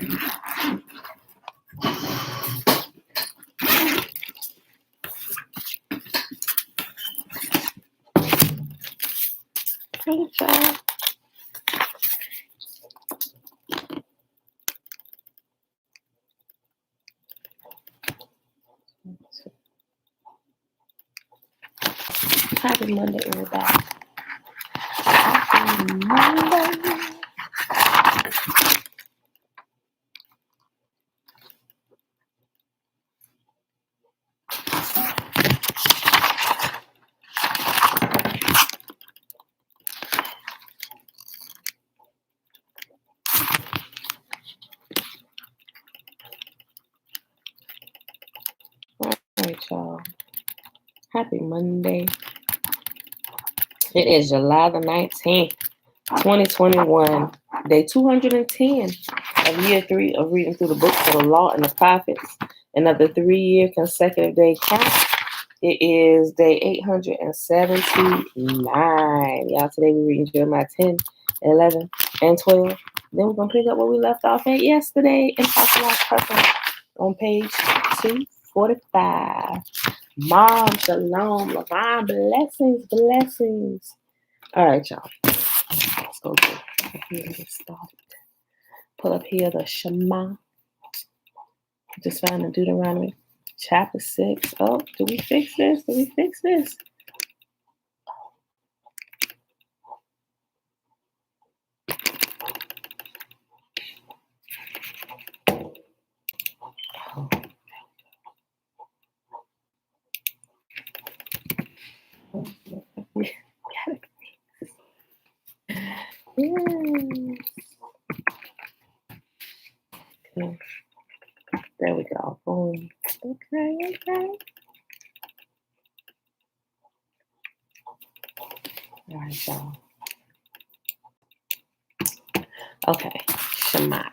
Hey, y'all. Happy Monday, everybody. Happy Monday. All right, y'all. Happy Monday. It is July the 19th, 2021, day 210 of year 3 of reading through the books of the law and the prophets, and of the 3-year consecutive day count. It is day 879. Y'all, today we're reading Jeremiah 10, 11, and 12. Then we're going to pick up where we left off at yesterday in Fossilized on page 245. Mom, shalom, Levon, blessings. All right, y'all. Let's go get started. Pull up here the Shema. Just found in Deuteronomy chapter 6. Oh, do we fix this? Oh. We gotta fix this. Okay. There we go. Boom. Okay. All right, y'all. Okay, Shema.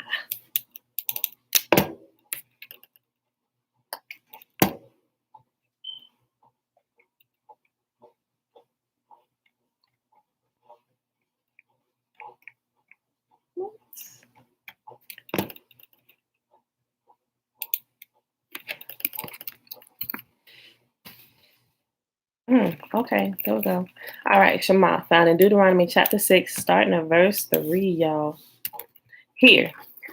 Okay, there we go. All right, Shema, found in Deuteronomy chapter 6, starting at verse 3, y'all. Hear,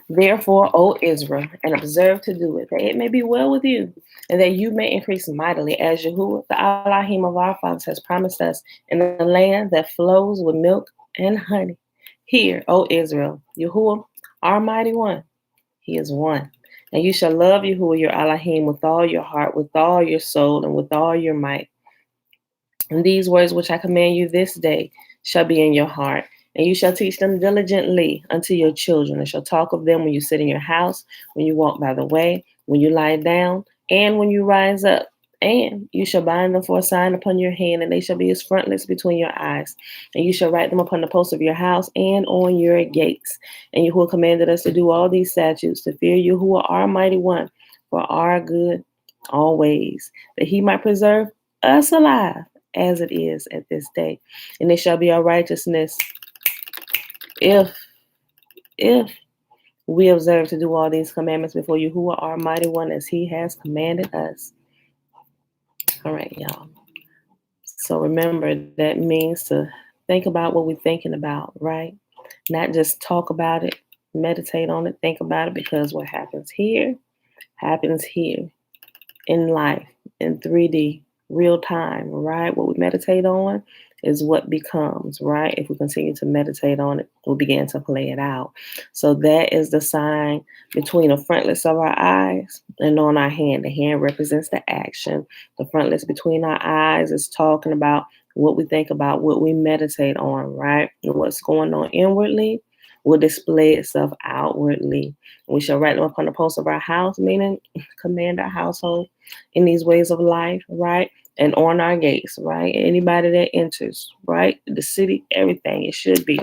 therefore, O Israel, and observe to do it, that it may be well with you, and that you may increase mightily, as Yahuwah, the Elohim of our fathers, has promised us, in the land that flows with milk and honey. Hear, O Israel, Yahuwah, our mighty one, he is one. And you shall love Yahuwah, your Elohim, with all your heart, with all your soul, and with all your might. And these words which I command you this day shall be in your heart, and you shall teach them diligently unto your children, and shall talk of them when you sit in your house, when you walk by the way, when you lie down, and when you rise up. And you shall bind them for a sign upon your hand, and they shall be as frontlets between your eyes. And you shall write them upon the posts of your house and on your gates. And Yahuwah commanded us to do all these statutes, to fear Yahuwah, our mighty one, for our good always, that he might preserve us alive, as it is at this day. And it shall be our righteousness if we observe to do all these commandments before you, who are our mighty one, as he has commanded us. All right, y'all. So remember, that means to think about what we're thinking about, right? Not just talk about it, meditate on it, think about it, because what happens here in life, in 3D, real time, right? What we meditate on is what becomes, right? If we continue to meditate on it, we'll begin to play it out. So that is the sign between the frontlets of our eyes and on our hand. The hand represents the action. The frontlets between our eyes is talking about what we think about, what we meditate on, right? And what's going on inwardly will display itself outwardly. We shall write them upon the posts of our house, meaning command our household in these ways of life, right? And on our gates, right? Anybody that enters, right? The city, everything, it should be.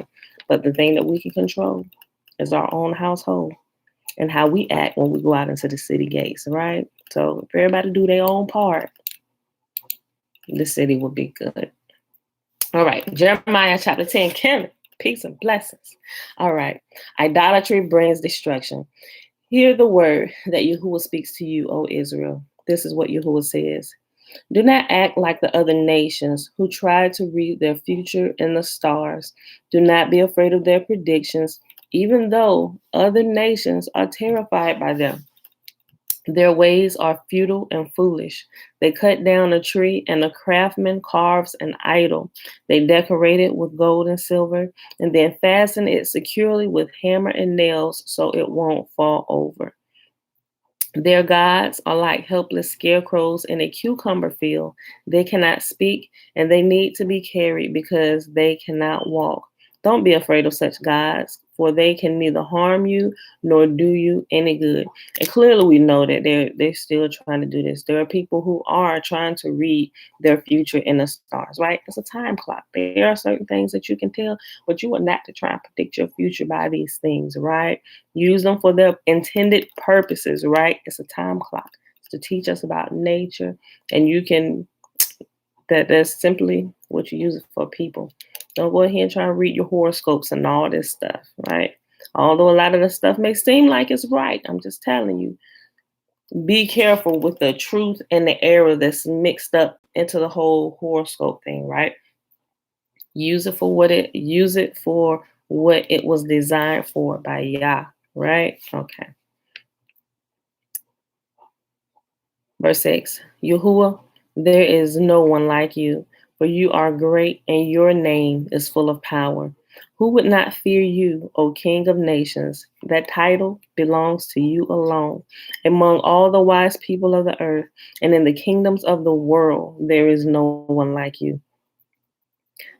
But the thing that we can control is our own household and how we act when we go out into the city gates, right? So if everybody do their own part, the city will be good. All right, Jeremiah chapter 10. Kim, Peace and blessings. All right. Idolatry brings destruction. Hear the word that Yahuwah speaks to you, O Israel. This is what Yahuwah says. Do not act like the other nations who try to read their future in the stars. Do not be afraid of their predictions, even though other nations are terrified by them. Their ways are futile and foolish. They cut down a tree, and the craftsman carves an idol. They decorate it with gold and silver, and then fasten it securely with hammer and nails so it won't fall over. Their gods are like helpless scarecrows in a cucumber field. They cannot speak, and they need to be carried because they cannot walk. Don't be afraid of such gods, for they can neither harm you nor do you any good. And clearly we know that they're still trying to do this. There are people who are trying to read their future in the stars, right? It's a time clock. There are certain things that you can tell, but you are not to try and predict your future by these things, right? Use them for their intended purposes, right? It's a time clock. It's to teach us about nature, and you can, that's simply what you use it for, people. Don't go ahead and try and read your horoscopes and all this stuff, right? Although a lot of the stuff may seem like it's right, I'm just telling you, be careful with the truth and the error that's mixed up into the whole horoscope thing, right? Use it for what it was designed for by Yah, right? Okay. Verse 6, Yahuwah, there is no one like you, for you are great and your name is full of power. Who would not fear you, O King of nations? That title belongs to you alone. Among all the wise people of the earth and in the kingdoms of the world, there is no one like you.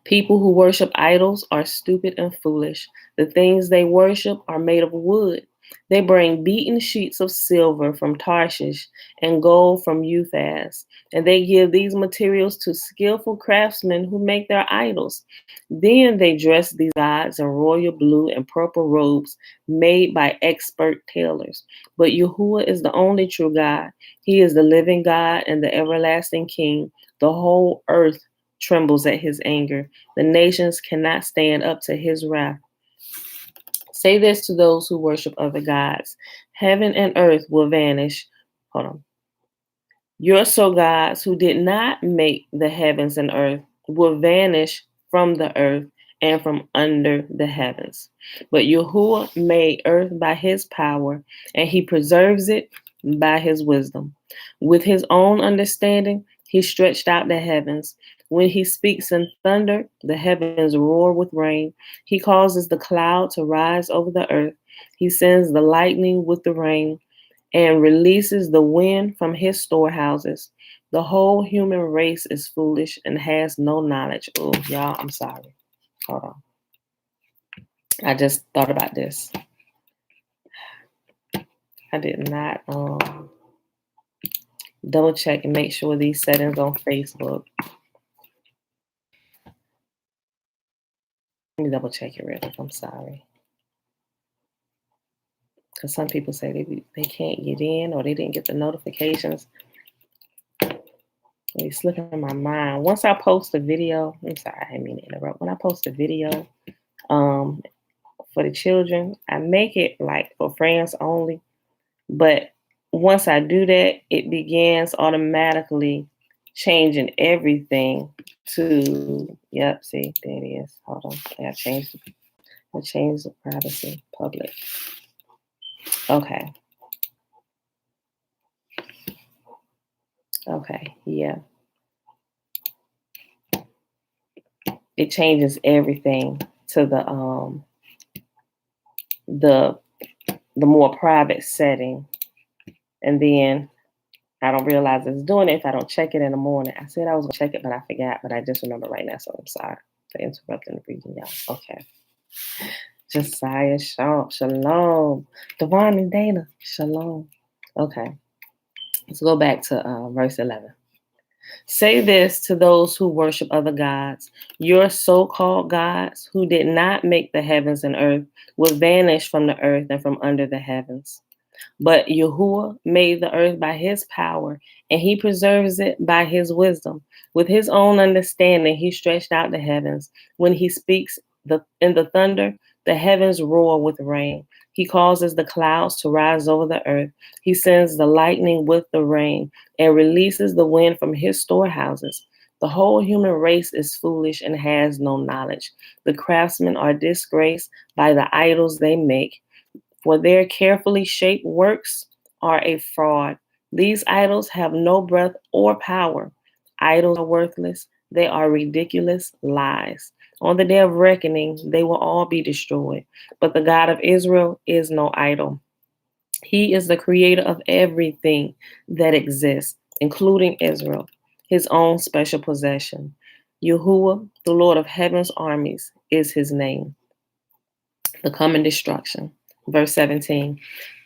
People who worship idols are stupid and foolish. The things they worship are made of wood. They bring beaten sheets of silver from Tarshish and gold from Euphaz, and they give these materials to skillful craftsmen who make their idols. Then they dress these gods in royal blue and purple robes made by expert tailors. But Yahuwah is the only true God. He is the living God and the everlasting King. The whole earth trembles at his anger. The nations cannot stand up to his wrath. Say this to those who worship other gods. Heaven and earth will vanish. Hold on. Your so gods who did not make the heavens and earth will vanish from the earth and from under the heavens. But Yahuwah made earth by his power, and he preserves it by his wisdom. With his own understanding, he stretched out the heavens. When he speaks in thunder, the heavens roar with rain. He causes the cloud to rise over the earth. He sends the lightning with the rain and releases the wind from his storehouses. The whole human race is foolish and has no knowledge. Oh, y'all, I'm sorry. Hold on. I just thought about this. I did not double check and make sure these settings on Facebook. Let me double check it real quick. I'm sorry. Because some people say they can't get in or they didn't get the notifications. It's slipping in my mind. Once I post a video, I'm sorry, I didn't mean to interrupt. When I post a video for the children, I make it like for friends only. But once I do that, it begins automatically changing everything to, yep, see, there it is. Hold on. I changed the privacy public. Okay. Okay, yeah. It changes everything to the more private setting. And then I don't realize it's doing it if I don't check it in the morning. I said I was gonna check it, but I forgot, but I just remember right now, so I'm sorry for interrupting the reading, y'all. Okay. Josiah, shalom. Devon and Dana, shalom. Okay. Let's go back to verse 11. Say this to those who worship other gods. Your so-called gods who did not make the heavens and earth will vanish from the earth and from under the heavens. But Yahuwah made the earth by his power, and he preserves it by his wisdom. With his own understanding, he stretched out the heavens. When he speaks In the thunder, the heavens roar with rain. He causes the clouds to rise over the earth. He sends the lightning with the rain and releases the wind from his storehouses. The whole human race is foolish and has no knowledge. The craftsmen are disgraced by the idols they make, for their carefully shaped works are a fraud. These idols have no breath or power. Idols are worthless. They are ridiculous lies. On the day of reckoning, they will all be destroyed. But the God of Israel is no idol. He is the creator of everything that exists, including Israel, his own special possession. Yahuwah, the Lord of heaven's armies, is his name. The coming destruction. Verse 17.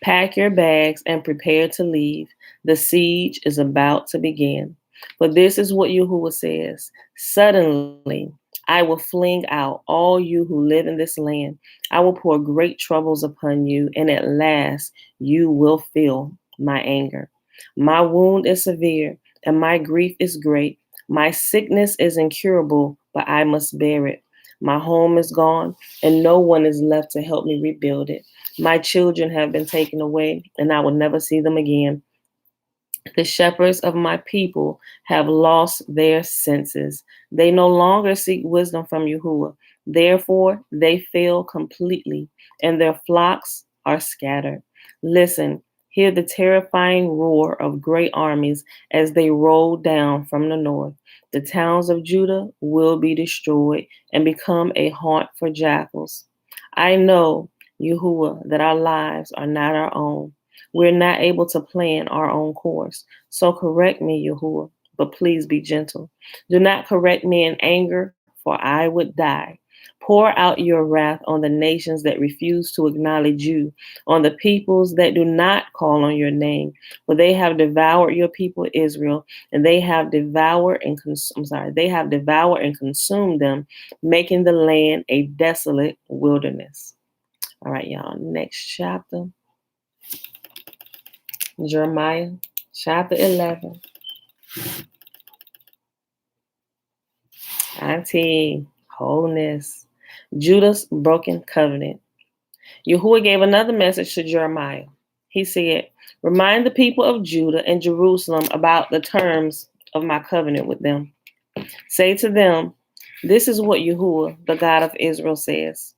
Pack your bags and prepare to leave. The siege is about to begin. For this is what Yahuwah says. Suddenly, I will fling out all you who live in this land. I will pour great troubles upon you, and at last you will feel my anger. My wound is severe, and my grief is great. My sickness is incurable, but I must bear it. My home is gone, and no one is left to help me rebuild it. My children have been taken away, and I will never see them again. The shepherds of my people have lost their senses. They no longer seek wisdom from Yahuwah. Therefore, they fail completely, and their flocks are scattered. Listen, hear the terrifying roar of great armies as they roll down from the north. The towns of Judah will be destroyed and become a haunt for jackals. I know, Yahuwah, that our lives are not our own. We're not able to plan our own course. So correct me, Yahuwah, but please be gentle. Do not correct me in anger, for I would die. Pour out your wrath on the nations that refuse to acknowledge you, on the peoples that do not call on your name, for they have devoured your people Israel, and they have devoured and consumed them, making the land a desolate wilderness. All right, y'all. Next chapter. Jeremiah chapter 11. Auntie, wholeness. Judah's broken covenant. Yahuwah gave another message to Jeremiah. He said, remind the people of Judah and Jerusalem about the terms of my covenant with them. Say to them, this is what Yahuwah, the God of Israel, says.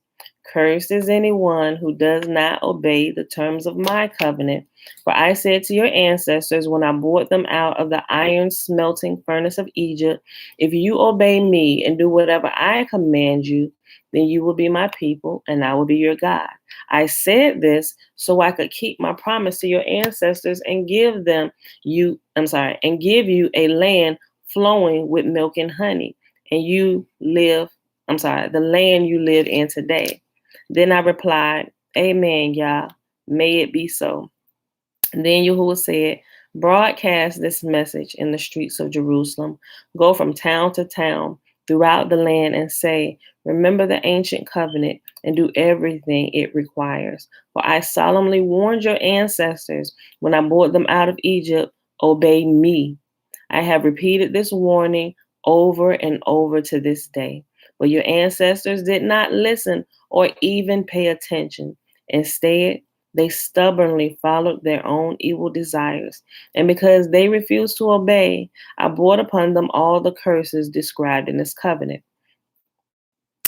Cursed is anyone who does not obey the terms of my covenant. For I said to your ancestors when I brought them out of the iron smelting furnace of Egypt, if you obey me and do whatever I command you, then you will be my people and I will be your God. I said this so I could keep my promise to your ancestors and give you a land flowing with milk and honey, and the land you live in today. Then I replied, Amen, Yah, may it be so. And then Yahuwah said, broadcast this message in the streets of Jerusalem. Go from town to town throughout the land and say, remember the ancient covenant and do everything it requires. For I solemnly warned your ancestors when I brought them out of Egypt, obey me. I have repeated this warning over and over to this day. But your ancestors did not listen or even pay attention. Instead, they stubbornly followed their own evil desires. And because they refused to obey, I brought upon them all the curses described in this covenant.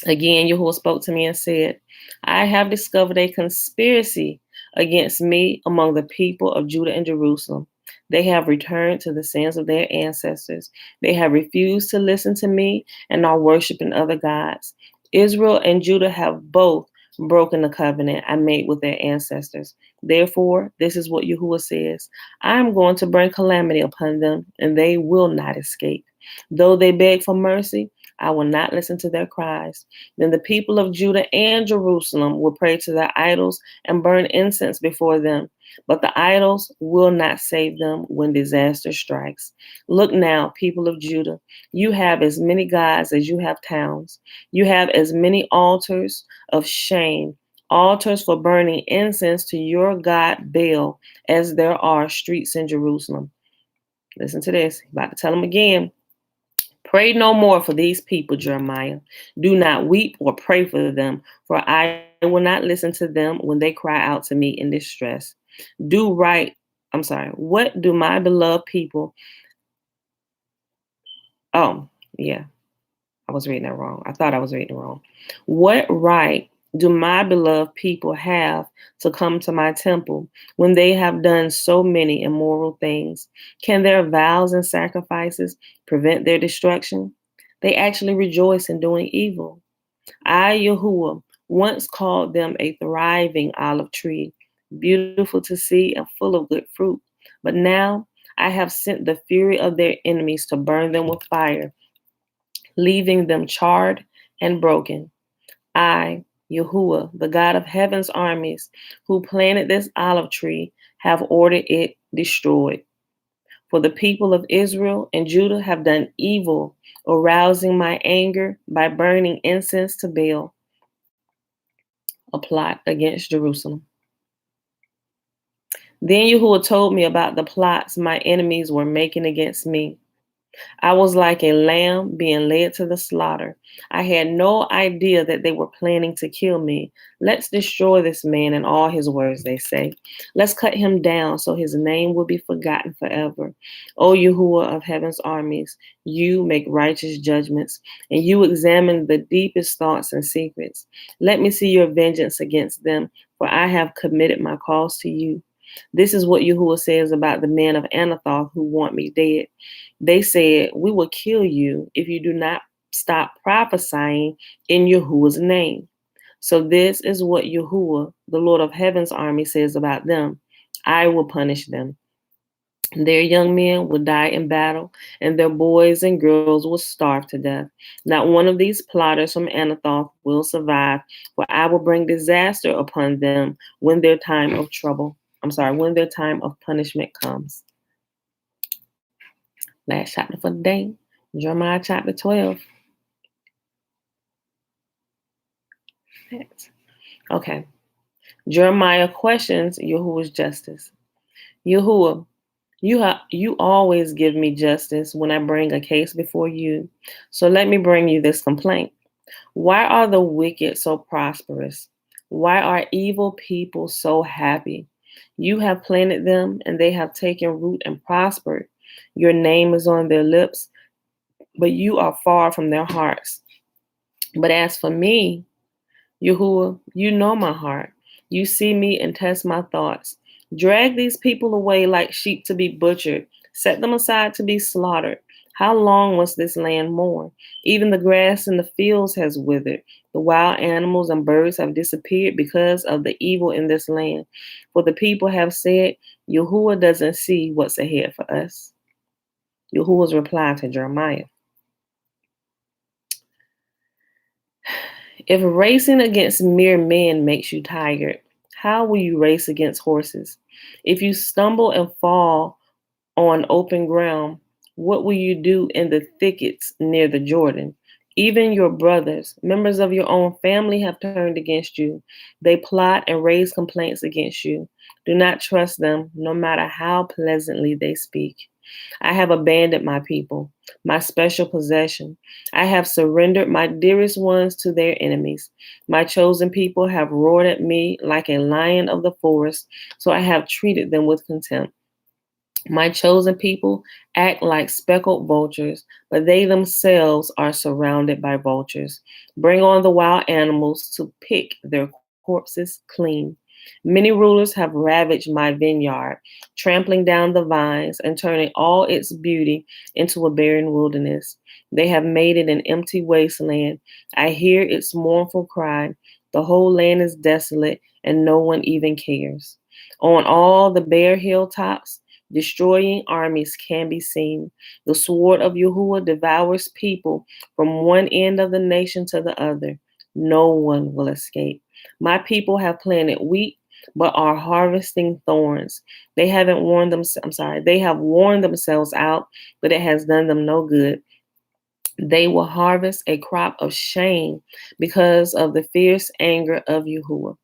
Again, Yahuwah spoke to me and said, I have discovered a conspiracy against me among the people of Judah and Jerusalem. They have returned to the sins of their ancestors. They have refused to listen to me and are worshiping other gods. Israel and Judah have both broken the covenant I made with their ancestors. Therefore, this is what Yahuwah says. I am going to bring calamity upon them, and they will not escape. Though they beg for mercy, I will not listen to their cries. Then the people of Judah and Jerusalem will pray to their idols and burn incense before them. But the idols will not save them when disaster strikes. Look now, people of Judah, you have as many gods as you have towns. You have as many altars of shame, altars for burning incense to your god Baal, as there are streets in Jerusalem. Listen to this. I'm about to tell them again. Pray no more for these people, Jeremiah. Do not weep or pray for them, for I will not listen to them when they cry out to me in distress. Do right. What do my beloved people? Oh, yeah, I was reading that wrong. I thought I was reading it wrong. What right do my beloved people have to come to my temple when they have done so many immoral things? Can their vows and sacrifices prevent their destruction? They actually rejoice in doing evil. I, Yahuwah, once called them a thriving olive tree, beautiful to see and full of good fruit. But now I have sent the fury of their enemies to burn them with fire, leaving them charred and broken. I, Yahuwah, the God of heaven's armies, who planted this olive tree, have ordered it destroyed. For the people of Israel and Judah have done evil, arousing my anger by burning incense to Baal, a plot against Jerusalem. Then Yahuwah told me about the plots my enemies were making against me. I was like a lamb being led to the slaughter. I had no idea that they were planning to kill me. Let's destroy this man and all his words, they say. Let's cut him down so his name will be forgotten forever. O Yahuwah of heaven's armies, you make righteous judgments, and you examine the deepest thoughts and secrets. Let me see your vengeance against them, for I have committed my cause to you. This is what Yahuwah says about the men of Anathoth who want me dead. They said, we will kill you if you do not stop prophesying in Yahuwah's name. So this is what Yahuwah, the Lord of heaven's army, says about them. I will punish them. Their young men will die in battle, and their boys and girls will starve to death. Not one of these plotters from Anathoth will survive, for I will bring disaster upon them when their time of when their time of punishment comes. Last chapter for the day, Jeremiah chapter 12. Okay. Jeremiah questions Yahuwah's justice. Yahuwah, you always give me justice when I bring a case before you. So let me bring you this complaint. Why are the wicked so prosperous? Why are evil people so happy? You have planted them and they have taken root and prospered. Your name is on their lips, but you are far from their hearts. But as for me, Yahuwah, you know my heart. You see me and test my thoughts. Drag these people away like sheep to be butchered. Set them aside to be slaughtered. How long must this land mourn? Even the grass in the fields has withered. The wild animals and birds have disappeared because of the evil in this land. For the people have said, Yahuwah doesn't see what's ahead for us. Yahuwah's reply to Jeremiah. If racing against mere men makes you tired, how will you race against horses? If you stumble and fall on open ground, what will you do in the thickets near the Jordan? Even your brothers, members of your own family, have turned against you. They plot and raise complaints against you. Do not trust them, no matter how pleasantly they speak. I have abandoned my people, my special possession. I have surrendered my dearest ones to their enemies. My chosen people have roared at me like a lion of the forest, so I have treated them with contempt. My chosen people act like speckled vultures, but they themselves are surrounded by vultures. Bring on the wild animals to pick their corpses clean. Many rulers have ravaged my vineyard, trampling down the vines and turning all its beauty into a barren wilderness. They have made it an empty wasteland. I hear its mournful cry. The whole land is desolate, and no one even cares. On all the bare hilltops, destroying armies can be seen. The sword of Yahuwah devours people from one end of the nation to the other. No one will escape. My people have planted wheat, but are harvesting thorns. They haven't warned them. They have worn themselves out, but it has done them no good. They will harvest a crop of shame because of the fierce anger of Yahuwah.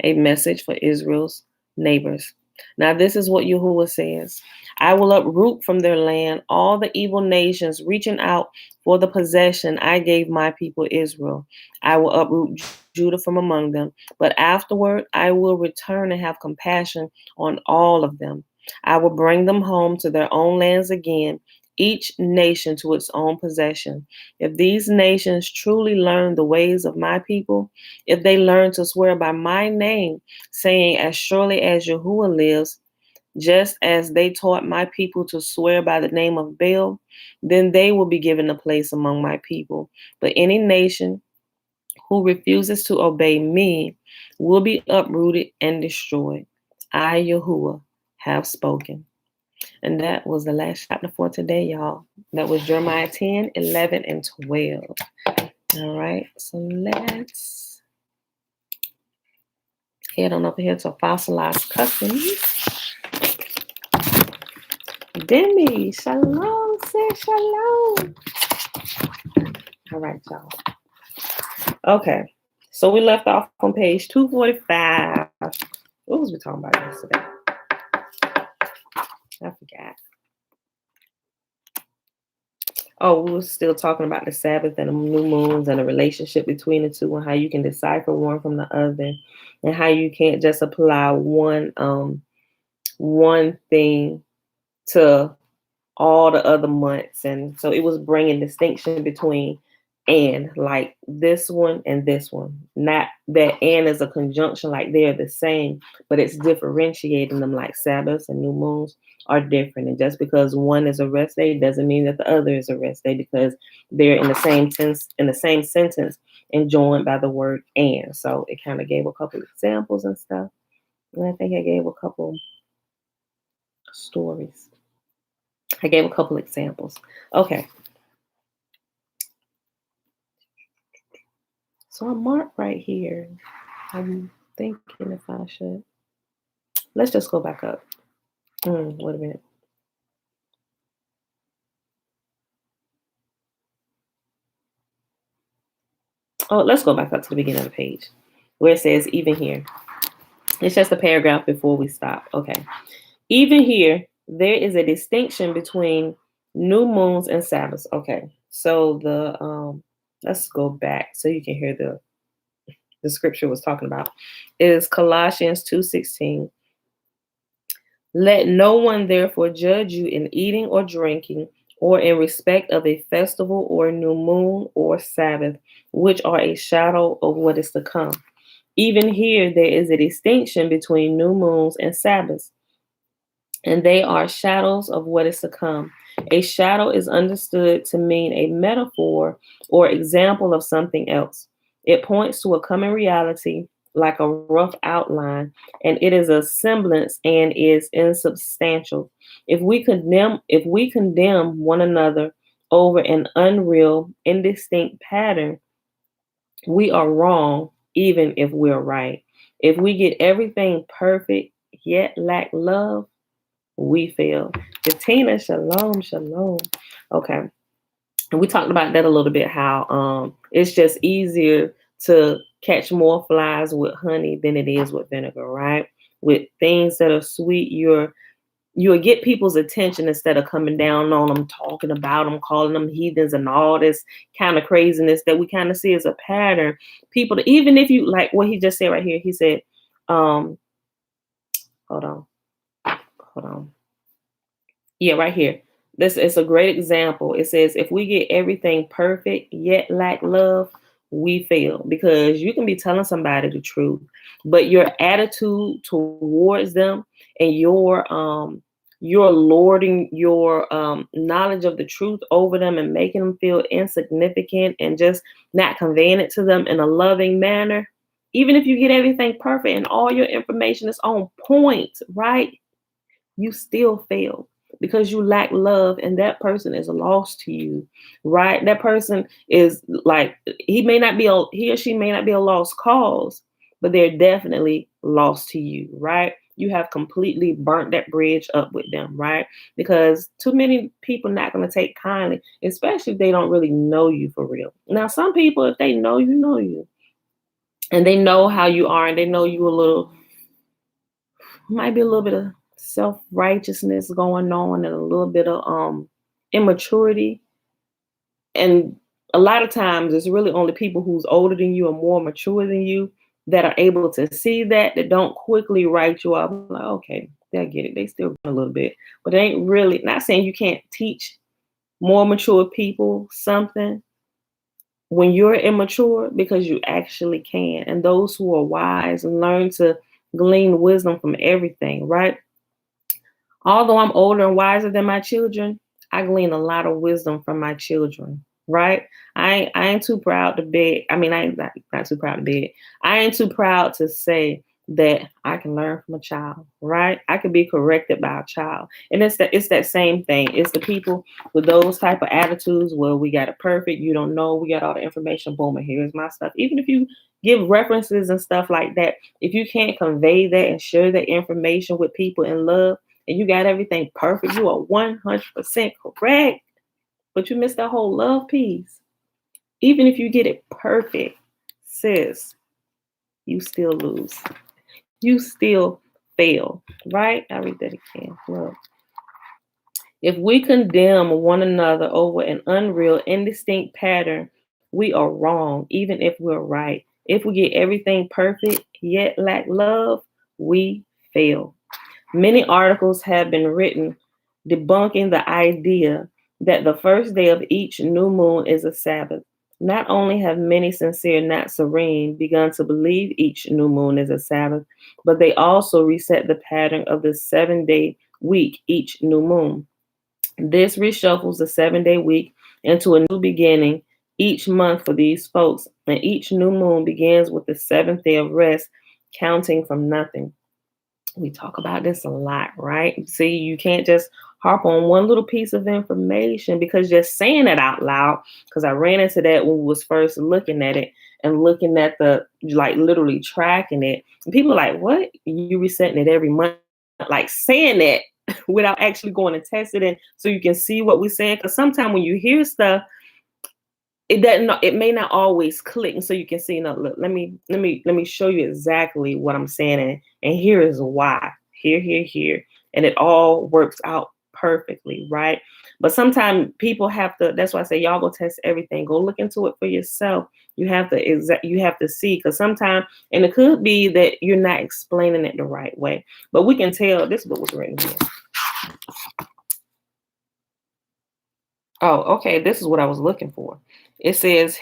A message for Israel's neighbors. Now, this is what Yahuwah says. I will uproot from their land all the evil nations reaching out for the possession I gave my people Israel. I will uproot Judah from among them, but afterward I will return and have compassion on all of them. I will bring them home to their own lands again, each nation to its own possession. If these nations truly learn the ways of my people, if they learn to swear by my name, saying, as surely as Yahuwah lives, just as they taught my people to swear by the name of Baal, then they will be given a place among my people. But any nation who refuses to obey me will be uprooted and destroyed. I, Yahuwah, have spoken. And that was the last chapter for today, y'all. That was Jeremiah 10, 11, and 12. All right, so let's head on over here to Fossilized Customs. Demi, shalom, sis, shalom. All right, y'all. Okay, so we left off on page 245. What was we talking about yesterday? I forgot. Oh, we were still talking about the Sabbath and the new moons and the relationship between the two and how you can decipher one from the other and how you can't just apply one thing to all the other months. And so it was bringing distinction between and, like this one and this one. Not that and is a conjunction, like they're the same, but it's differentiating them, like Sabbaths and new moons are different. And just because one is a rest day doesn't mean that the other is a rest day, because they're in the same tense, in the same sentence, and joined by the word and. So it kind of gave a couple examples and stuff. And I think I gave a couple stories. I gave a couple examples. Okay. So I marked right here. I'm thinking if I should. Let's just go back up. Wait a minute. Oh, let's go back up to the beginning of the page where it says even here. It's just a paragraph before we stop. Okay. Even here, there is a distinction between new moons and Sabbaths. Okay. So the let's go back so you can hear the scripture was talking about. It is Colossians 2:16. Let no one therefore judge you in eating or drinking, or in respect of a festival or a new moon or Sabbath, which are a shadow of what is to come. Even here, there is a distinction between new moons and Sabbaths, and they are shadows of what is to come. A shadow is understood to mean a metaphor or example of something else. It points to a coming reality, like a rough outline, and it is a semblance and is insubstantial. If we condemn one another over an unreal, indistinct pattern, we are wrong, even if we're right. If we get everything perfect yet lack love, we fail. Katina, shalom, shalom. Okay. And we talked about that a little bit, how it's just easier to catch more flies with honey than it is with vinegar, right? With things that are sweet, you'll get people's attention instead of coming down on them, talking about them, calling them heathens and all this kind of craziness that we kind of see as a pattern. People, even if you like what he just said right here, he said, hold on. Yeah, right here. This is a great example. It says, if we get everything perfect yet lack love, we fail. Because you can be telling somebody the truth, but your attitude towards them and your lording your knowledge of the truth over them and making them feel insignificant and just not conveying it to them in a loving manner. Even if you get everything perfect and all your information is on point, right? You still fail because you lack love, and that person is lost to you, right? That person is like, he or she may not be a lost cause, but they're definitely lost to you, right? You have completely burnt that bridge up with them, right? Because too many people not going to take kindly, especially if they don't really know you for real. Now, some people, if they know you, and they know how you are, and they know you a little might be a little bit of self-righteousness going on and a little bit of immaturity. And a lot of times it's really only people who's older than you or more mature than you that are able to see that don't quickly write you off. Like, okay, they get it. They still a little bit, but it ain't really, not saying you can't teach more mature people something when you're immature, because you actually can. And those who are wise and learn to glean wisdom from everything, right? Although I'm older and wiser than my children, I glean a lot of wisdom from my children, right? I ain't too proud to beg. I mean, I ain't not too proud to beg. I ain't too proud to say that I can learn from a child, right? I could be corrected by a child. And it's that same thing. It's the people with those type of attitudes where we got it perfect, you don't know, we got all the information, boom, and here's my stuff. Even if you give references and stuff like that, if you can't convey that and share that information with people in love, and you got everything perfect, you are 100% correct, but you missed the whole love piece. Even if you get it perfect, sis, you still lose. You still fail, right? I'll read that again. Look. If we condemn one another over an unreal, indistinct pattern, we are wrong, even if we're right. If we get everything perfect, yet lack love, we fail. Many articles have been written debunking the idea that the first day of each new moon is a Sabbath. Not only have many sincere Nazarene begun to believe each new moon is a Sabbath, but they also reset the pattern of the 7-day week each new moon. This reshuffles the 7-day week into a new beginning each month for these folks, and each new moon begins with the seventh day of rest, counting from nothing. We talk about this a lot, right? See, you can't just harp on one little piece of information because just saying it out loud, because I ran into that when we was first looking at it and looking at the, like, literally tracking it. And people are like, what? You resetting it every month? Like, saying that without actually going and testing it so you can see what we're saying. Because sometimes when you hear stuff, it may not always click, and so you can see, no, look, let me show you exactly what I'm saying, and here is why. Here, and it all works out perfectly, right? But sometimes people have to, that's why I say y'all go test everything, go look into it for yourself. You have to see, because sometimes, and it could be that you're not explaining it the right way, but we can tell. This book was written here. Oh, okay. This is what I was looking for. It says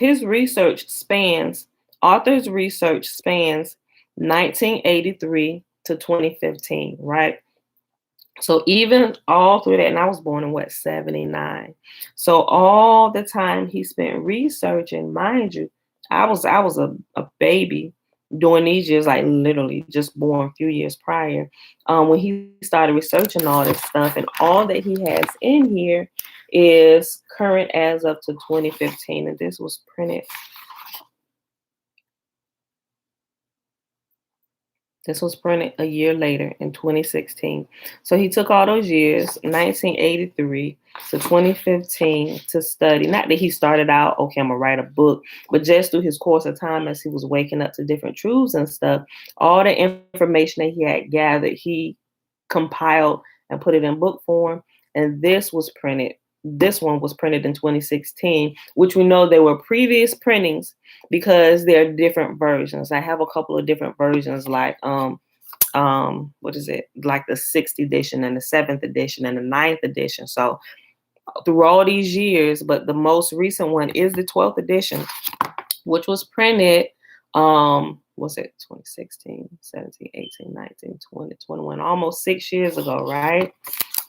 author's research spans 1983 to 2015, right? So even all through that, and I was born in 79. So all the time he spent researching, mind you, I was a baby during these years, like literally just born a few years prior, when he started researching all this stuff, and all that he has in here is current as up to 2015, and this was printed. This was printed a year later in 2016. So he took all those years, 1983 to 2015, to study. Not that he started out, okay, I'm going to write a book, but just through his course of time as he was waking up to different truths and stuff, all the information that he had gathered, he compiled and put it in book form. And this one was printed in 2016, which we know there were previous printings because there are different versions. I have a couple of different versions, like what is it, like the 6th edition and the 7th edition and the 9th edition. So through all these years, but the most recent one is the 12th edition, which was printed was it 2016, 17, 18, 19, 20, 21, almost 6 years ago, right?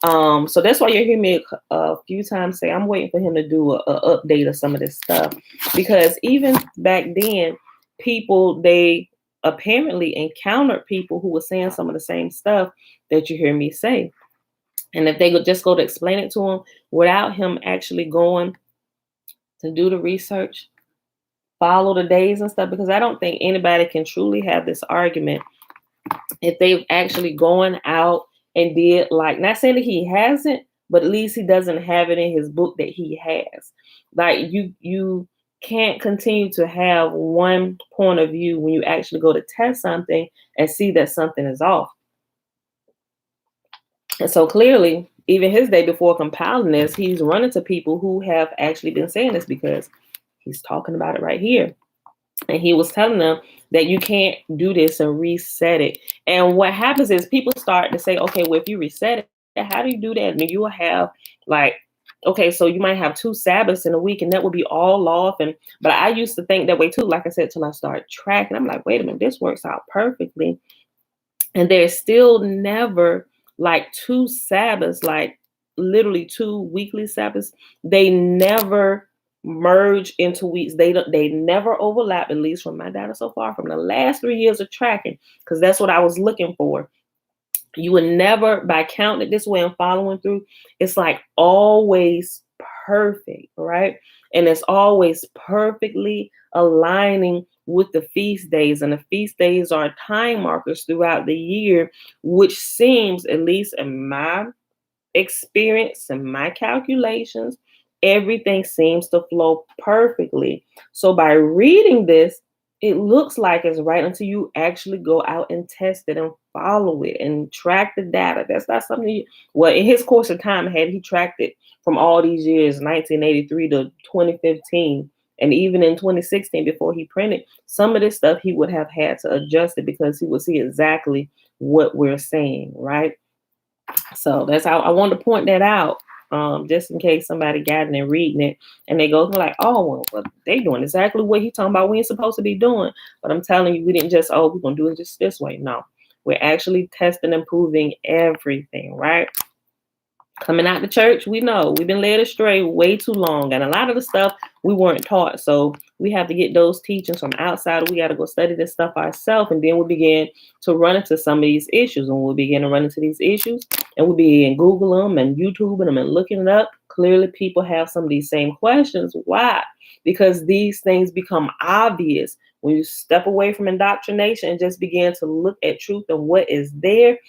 So that's why you hear me a few times say I'm waiting for him to do a update of some of this stuff, because even back then, people, they apparently encountered people who were saying some of the same stuff that you hear me say. And if they would just go to explain it to him without him actually going to do the research, follow the days and stuff, because I don't think anybody can truly have this argument if they've actually gone out and did, like, not saying that he hasn't, but at least he doesn't have it in his book that he has. Like, you can't continue to have one point of view when you actually go to test something and see that something is off. And so clearly, even his day before compiling this, he's running to people who have actually been saying this because he's talking about it right here. And he was telling them that you can't do this and reset it. And what happens is people start to say, okay, well, if you reset it, how do you do that? And you will have like, okay, so you might have 2 Sabbaths in a week and that would be all off. And but I used to think that way too, like I said, till I started tracking. I'm like, wait a minute, this works out perfectly. And there's still never like 2 Sabbaths, like literally 2 weekly Sabbaths. They never merge into weeks. They never overlap, at least from my data so far, from the last 3 years of tracking, because that's what I was looking for. You would never, by counting it this way and following through, it's like always perfect, right? And it's always perfectly aligning with the feast days. And the feast days are time markers throughout the year, which seems, at least in my experience and my calculations, everything seems to flow perfectly. So by reading this, it looks like it's right until you actually go out and test it and follow it and track the data. That's not something well, in his course of time, had he tracked it from all these years, 1983 to 2015, and even in 2016 before he printed, some of this stuff he would have had to adjust it because he would see exactly what we're saying, right? So that's how I wanted to point that out, just in case somebody got it and reading it and they go like, oh, well, they doing exactly what he's talking about we ain't supposed to be doing. But I'm telling you, we didn't just, oh, we're going to do it just this way. No, we're actually testing and proving everything, right? Coming out the church, we know we've been led astray way too long. And a lot of the stuff we weren't taught. So we have to get those teachings from outside. We got to go study this stuff ourselves. And then we begin to run into some of these issues. And we begin to run into these issues and we begin Google them and YouTubing them and looking it up. Clearly, people have some of these same questions. Why? Because these things become obvious when you step away from indoctrination and just begin to look at truth and what is there.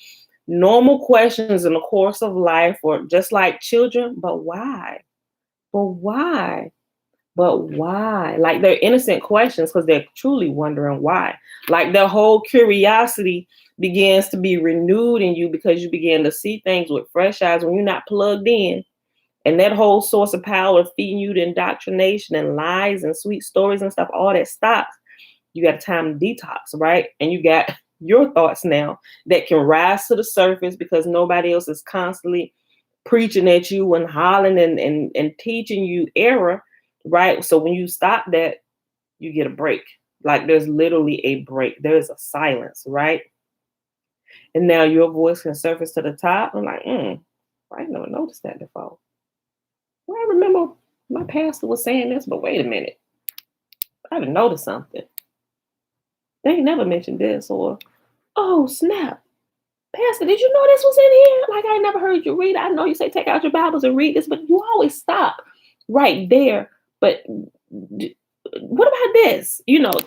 Normal questions in the course of life, or just like children, but why? But why? But why? Like they're innocent questions because they're truly wondering why. Like their whole curiosity begins to be renewed in you because you begin to see things with fresh eyes when you're not plugged in. And that whole source of power feeding you the indoctrination and lies and sweet stories and stuff, all that stops. You got a time to detox, right? And you got your thoughts now that can rise to the surface because nobody else is constantly preaching at you and hollering and teaching you error, right? So when you stop that, you get a break. Like there's literally a break. There's a silence, right? And now your voice can surface to the top. I'm like, I never noticed that before. Well, I remember my pastor was saying this, but wait a minute. I didn't notice something. They ain't never mentioned this, or, oh, snap. Pastor, did you know this was in here? Like, I never heard you read it. I know you say take out your Bibles and read this, but you always stop right there. But what about this?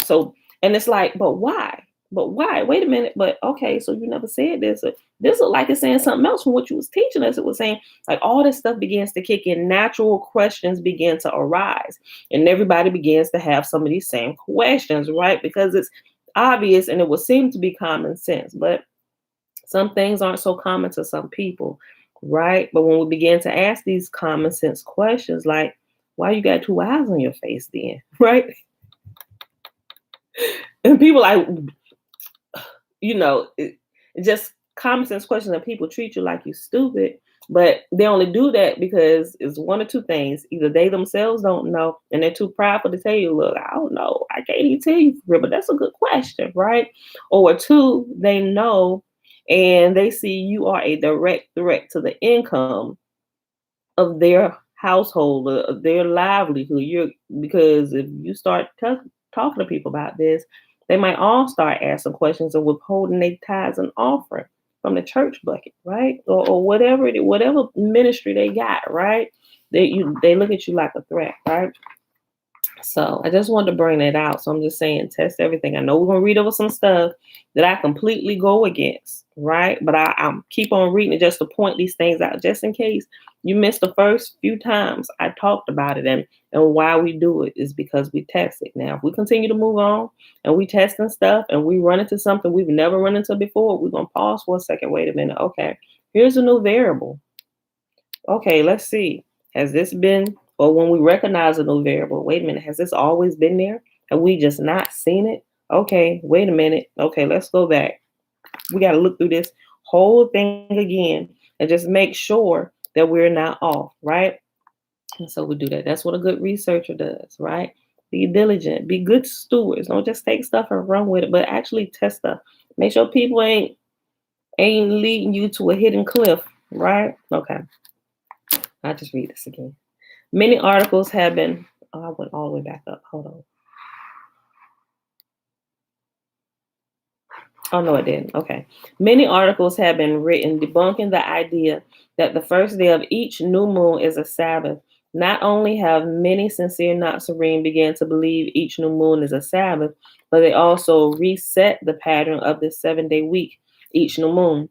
So, and it's like, but why? But why? Wait a minute. But okay, so you never said this. This looked like it's saying something else from what you was teaching us. It was saying like all this stuff begins to kick in. Natural questions begin to arise. And everybody begins to have some of these same questions, right? Because it's obvious and it would seem to be common sense. But some things aren't so common to some people, right? But when we begin to ask these common sense questions, like, why you got 2 eyes on your face then, right? And people like, just common sense questions and people treat you like you stupid, but they only do that because it's one or two things. Either they themselves don't know and they're too prideful to tell you, look, I don't know. I can't even tell you for real, but that's a good question, right? Or 2, they know and they see you are a direct threat to the income of their household, of their livelihood. Because if you start talking to people about this, they might all start asking questions and withholding their tithes and offering from the church bucket, right? Or whatever ministry they got, right? They look at you like a threat, right? So I just wanted to bring that out. So I'm just saying, test everything. I know we're gonna read over some stuff that I completely go against, right? But I keep on reading it just to point these things out, just in case you missed the first few times I talked about it. And why we do it is because we test it. Now, if we continue to move on and we testing stuff and we run into something we've never run into before, we're gonna pause for a second. Wait a minute, okay. Here's a new variable. Okay, let's see. Has this been, or when we recognize a new variable, wait a minute, has this always been there? Have we just not seen it? Okay, wait a minute. Okay, let's go back. We got to look through this whole thing again and just make sure that we're not off, right? And so we do that. That's what a good researcher does, right? Be diligent, be good stewards. Don't just take stuff and run with it, but actually test stuff. Make sure people ain't leading you to a hidden cliff, right? Okay. I'll just read this again. Many articles have been, oh, I went all the way back up. Hold on. Oh, no, it didn't. Okay. Many articles have been written debunking the idea that the first day of each new moon is a Sabbath. Not only have many sincere Nazarene began to believe each new moon is a Sabbath, but they also reset the pattern of the 7-day week each new moon.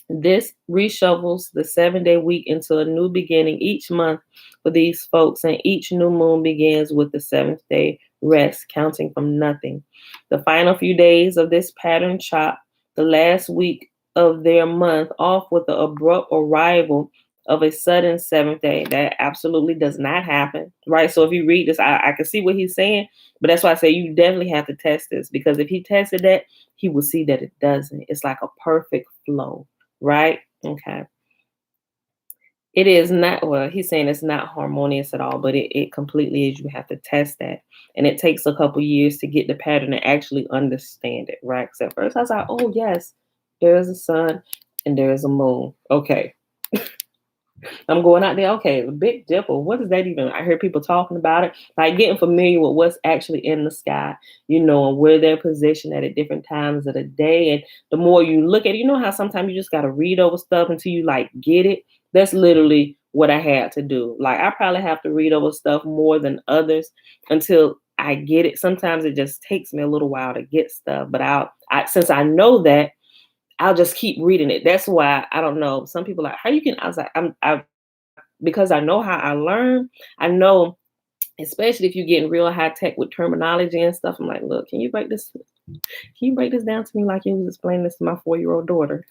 This reshovels the 7-day week into a new beginning each month for these folks, and each new moon begins with the seventh day rest, counting from nothing. The final few days of this pattern chop the last week of their month off with the abrupt arrival of a sudden seventh day. That absolutely does not happen, right? So if you read this, I can see what he's saying, but that's why I say you definitely have to test this, because if he tested that, he will see that it doesn't. It's like a perfect flow. Right? Okay. It is not, well, he's saying it's not harmonious at all, but it completely is. You have to test that. And it takes a couple years to get the pattern and actually understand it, right? Because at first I was like, oh, yes, there is a sun and there is a moon. Okay. I'm going out there. Okay, the Big Dipper. What is that even? I hear people talking about it, like getting familiar with what's actually in the sky, and where they're positioned at different times of the day. And the more you look at it, you know how sometimes you just got to read over stuff until you like get it. That's literally what I had to do. Like I probably have to read over stuff more than others until I get it. Sometimes it just takes me a little while to get stuff, but since I know that, I'll just keep reading it. That's why I don't know. Some people are like, how you can? I was like, because I know how I learn. I know, especially if you're getting real high tech with terminology and stuff. I'm like, look, can you break this? Can you break this down to me like you was explaining this to my 4-year-old daughter?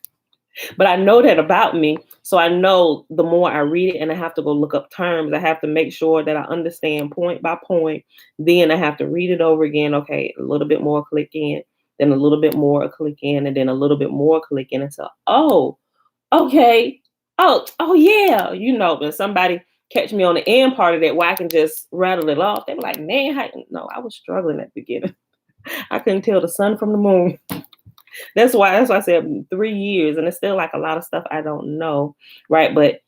But I know that about me, so I know the more I read it, and I have to go look up terms. I have to make sure that I understand point by point. Then I have to read it over again. Okay, a little bit more, click in, then a little bit more, click in, and then a little bit more, click in, until okay. Oh yeah. When somebody catch me on the end part of that where I can just rattle it off, they were like, man, no, I was struggling at the beginning. I couldn't tell the sun from the moon. That's why I said 3 years, and it's still like a lot of stuff I don't know. Right. But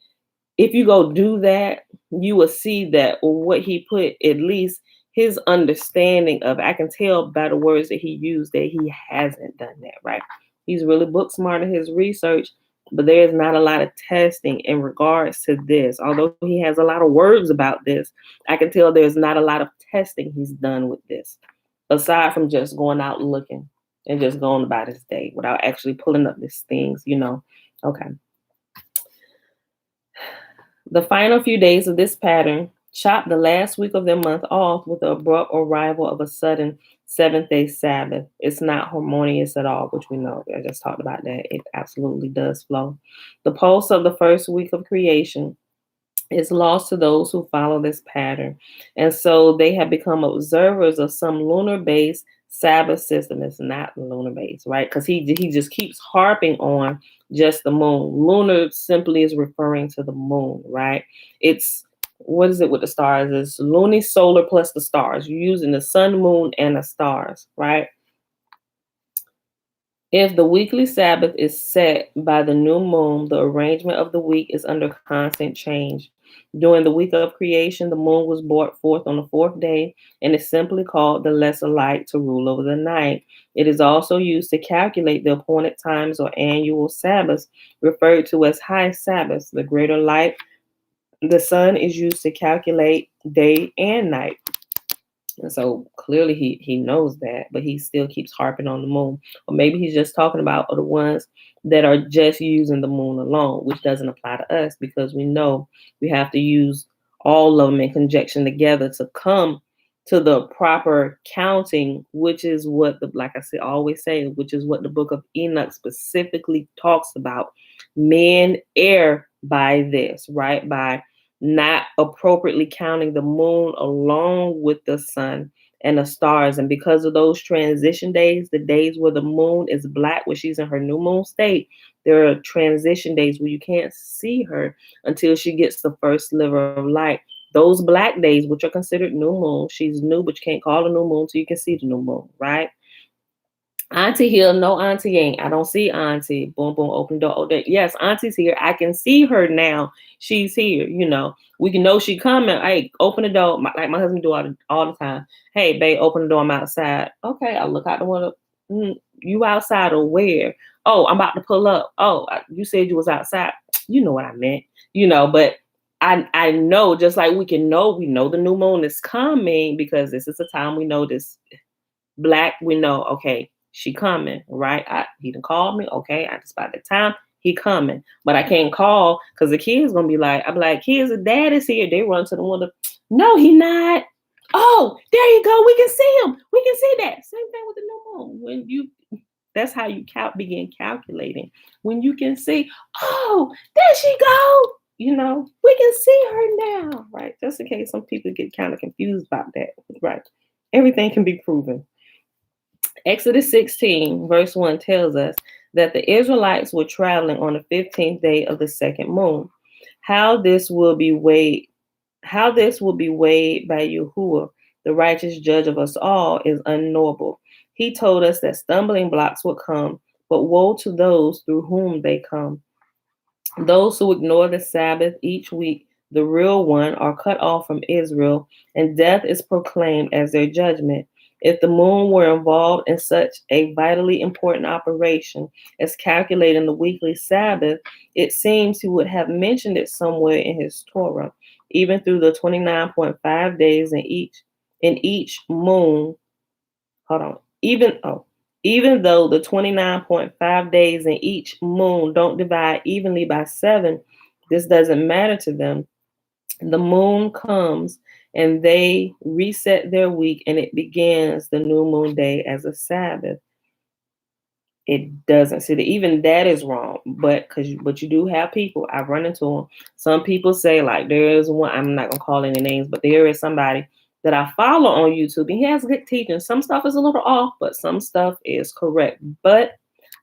if you go do that, you will see that what he put, at least his understanding of, I can tell by the words that he used that he hasn't done that, right? He's really book smart in his research, but there's not a lot of testing in regards to this. Although he has a lot of words about this, I can tell there's not a lot of testing he's done with this, aside from just going out looking and just going about his day without actually pulling up these things, Okay. The final few days of this pattern chop the last week of their month off with the abrupt arrival of a sudden seventh-day Sabbath. It's not harmonious at all, which we know. I just talked about that. It absolutely does flow. The pulse of the first week of creation is lost to those who follow this pattern. And so they have become observers of some lunar-based Sabbath system. It's not lunar-based, right? Because he just keeps harping on just the moon. Lunar simply is referring to the moon, right? It's, what is it with the stars? It's lunisolar plus the stars. You're using the sun, moon, and the stars, right? If the weekly Sabbath is set by the new moon, the arrangement of the week is under constant change. During the week of creation, the moon was brought forth on the 4th day and is simply called the lesser light to rule over the night. It is also used to calculate the appointed times or annual Sabbaths, referred to as high Sabbaths. The greater light, the sun, is used to calculate day and night. And so clearly he knows that, but he still keeps harping on the moon. Or maybe he's just talking about the ones that are just using the moon alone, which doesn't apply to us, because we know we have to use all of them in conjunction together to come to the proper counting, which is what the, like I said, always say, which is what the book of Enoch specifically talks about. Men err by this, right? By not appropriately counting the moon along with the sun and the stars. And because of those transition days, the days where the moon is black, when she's in her new moon state, there are transition days where you can't see her until she gets the first sliver of light. Those black days, which are considered new moon, she's new, but you can't call a new moon till you can see the new moon, right? Auntie here, no auntie ain't. I don't see auntie. Boom, boom, open door. Oh, yes, auntie's here. I can see her now. She's here. We can know she coming. Hey, open the door. Like my husband do all the time. Hey, babe, open the door. I'm outside. Okay, I look out the window. You outside or where? Oh, I'm about to pull up. Oh, you said you was outside. You know what I meant. But I know, just like we know the new moon is coming, because this is the time we know this black, we know, okay, she coming, right? He done called me, okay, I just by the time he coming. But I can't call because the kids gonna be like, I'm like, kids, the dad is here. They run to the window. No, he not. Oh, there you go. We can see him. We can see that. Same thing with the new moon. That's how you begin calculating. When you can see, oh, there she go. We can see her now, right? Just in case some people get kind of confused about that, right? Everything can be proven. Exodus 16, verse 1 tells us that the Israelites were traveling on the 15th day of the second moon. How this will be weighed by Yahuwah, the righteous judge of us all, is unknowable. He told us that stumbling blocks would come, but woe to those through whom they come. Those who ignore the Sabbath each week, the real one, are cut off from Israel, and death is proclaimed as their judgment. If the moon were involved in such a vitally important operation as calculating the weekly Sabbath, it seems he would have mentioned it somewhere in his Torah. Even through the 29.5 days in each moon, even though the 29.5 days in each moon don't divide evenly by 7, this doesn't matter to them. The moon comes and they reset their week, and it begins the new moon day as a Sabbath. It doesn't. See, even that is wrong. But you do have people, I've run into them. Some people say, like, there is one, I'm not gonna call any names, but there is somebody that I follow on YouTube, and he has good teaching. Some stuff is a little off, but some stuff is correct. But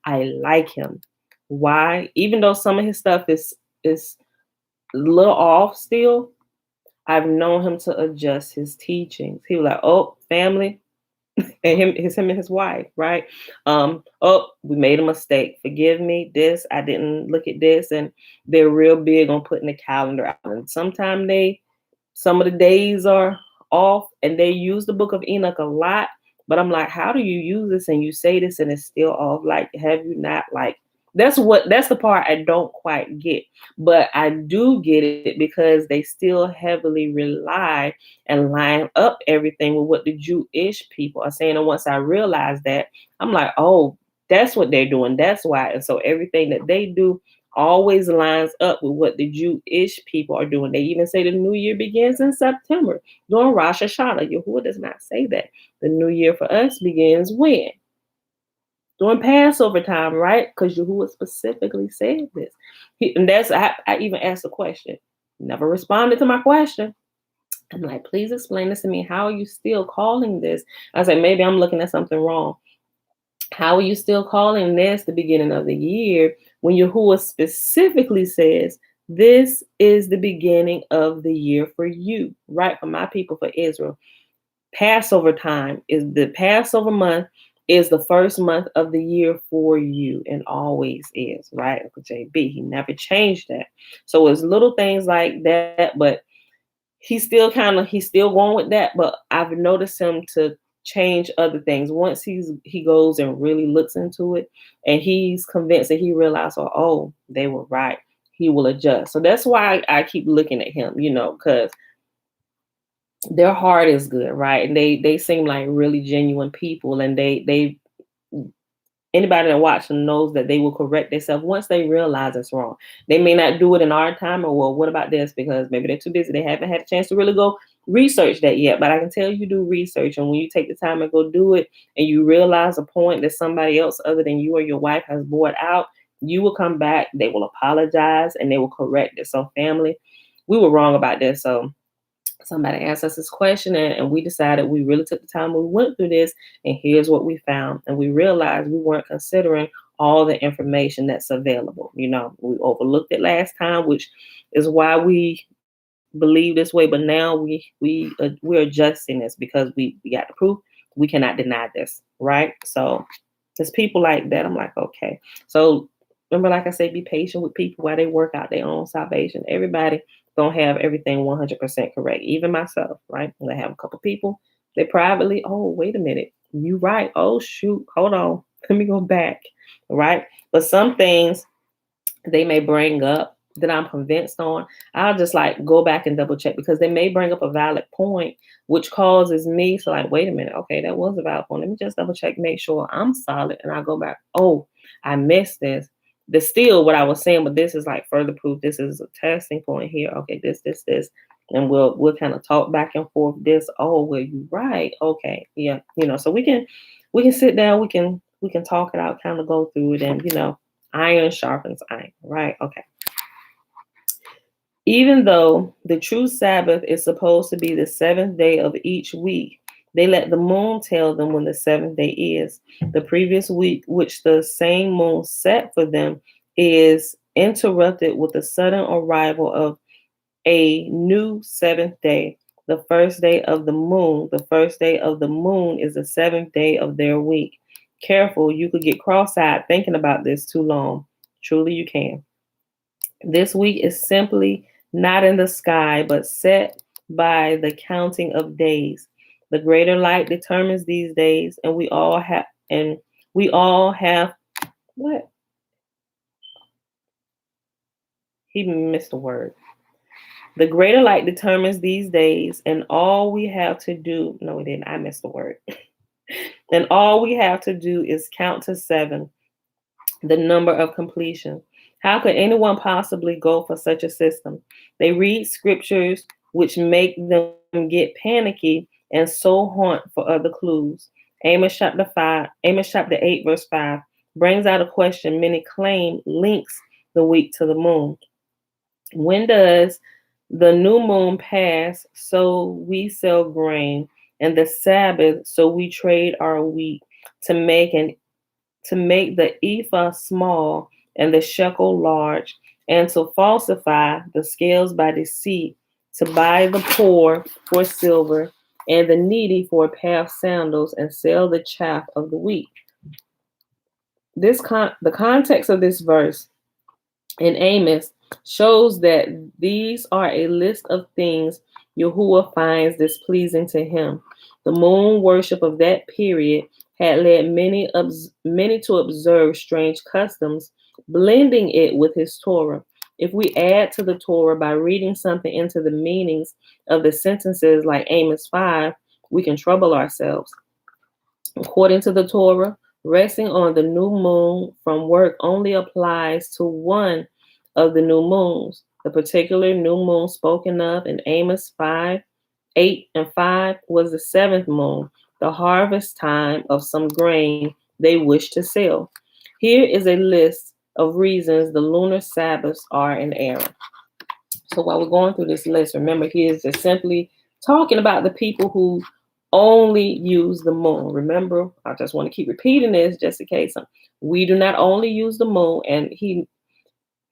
I like him. Why? Even though some of his stuff is a little off still, I've known him to adjust his teachings. He was like, oh, family, and him and his wife, right? Oh, we made a mistake. Forgive me. I didn't look at this. And they're real big on putting the calendar out. And sometimes some of the days are off, and they use the book of Enoch a lot. But I'm like, how do you use this and you say this and it's still off? Like, have you not, like, that's the part I don't quite get. But I do get it because they still heavily rely and line up everything with what the Jewish people are saying. And once I realized that, I'm like, oh, that's what they're doing. That's why. And so everything that they do always lines up with what the Jewish people are doing. They even say the new year begins in September during Rosh Hashanah. Yahuwah does not say that. The new year for us begins when? During Passover time, right? Because Yahuwah specifically said this. I even asked a question. Never responded to my question. I'm like, please explain this to me. How are you still calling this? I said, maybe I'm looking at something wrong. How are you still calling this the beginning of the year when Yahuwah specifically says, this is the beginning of the year for you, right? For my people, for Israel. Passover time is the Passover month is the first month of the year for you, and always is, right? Uncle JB, he never changed that. So it's little things like that, but he's still going with that. But I've noticed him to change other things once he goes and really looks into it, and he's convinced that he realized, oh, they were right. He will adjust. So that's why I keep looking at him, because their heart is good, right? And they seem like really genuine people, and they anybody that watches them knows that they will correct themselves once they realize it's wrong. They may not do it in our time, or, well, what about this? Because maybe they're too busy. They haven't had a chance to really go research that yet, but I can tell you do research. And when you take the time and go do it and you realize a point that somebody else other than you or your wife has brought out, you will come back, they will apologize, and they will correct it. So, family, we were wrong about this. So, somebody asked us this question, and we decided we really took the time, we went through this, and here's what we found. And we realized we weren't considering all the information that's available. We overlooked it last time, which is why we believe this way. But now we're adjusting this because we got the proof. We cannot deny this, right? So there's people like that. I'm like, okay. So remember, like I said, be patient with people while they work out their own salvation. Everybody don't have everything 100% correct. Even myself, right? I have a couple people. They privately, oh, wait a minute, you right. Oh shoot, hold on, let me go back, right? But some things they may bring up that I'm convinced on, I'll just like go back and double check because they may bring up a valid point, which causes me to like, wait a minute, okay, that was a valid point. Let me just double check, make sure I'm solid, and I'll go back. Oh, I missed this. This still what I was saying, but this is like further proof. This is a testing point here. Okay, this, and we'll kind of talk back and forth. This, oh, well, you right. Okay, yeah, so we can sit down, we can talk it out, kind of go through it, and iron sharpens iron, right? Okay. Even though the true Sabbath is supposed to be the seventh day of each week, they let the moon tell them when the seventh day is. The previous week, which the same moon set for them, is interrupted with the sudden arrival of a new seventh day, the first day of the moon. The first day of the moon is the seventh day of their week. Careful, you could get cross-eyed thinking about this too long. Truly, you can. This week is simply not in the sky, but set by the counting of days. The greater light determines these days, and we all have what? He missed a word. The greater light determines these days, and all we have to do, no, we didn't. I missed the word. And all we have to do is count to 7, the number of completion. How could anyone possibly go for such a system? They read scriptures which make them get panicky and so hunt for other clues. Amos chapter 8, verse 5 brings out a question many claim links the week to the moon. When does the new moon pass so we sell grain, and the Sabbath so we trade our wheat to make the ephah small and the shekel large, and to falsify the scales by deceit, to buy the poor for silver and the needy for a pair of sandals, and sell the chaff of the wheat. The context of this verse in Amos shows that these are a list of things Yahuwah finds displeasing to him. The moon worship of that period had led many to observe strange customs, blending it with his Torah. If we add to the Torah by reading something into the meanings of the sentences like Amos 5, we can trouble ourselves. According to the Torah, resting on the new moon from work only applies to one of the new moons. The particular new moon spoken of in Amos 5, 8, and 5 was the 7th moon, the harvest time of some grain they wish to sell. Here is a list of reasons the lunar Sabbaths are in error. So while we're going through this list, remember he is just simply talking about the people who only use the moon. Remember, I just want to keep repeating this just in case. We do not only use the moon, and he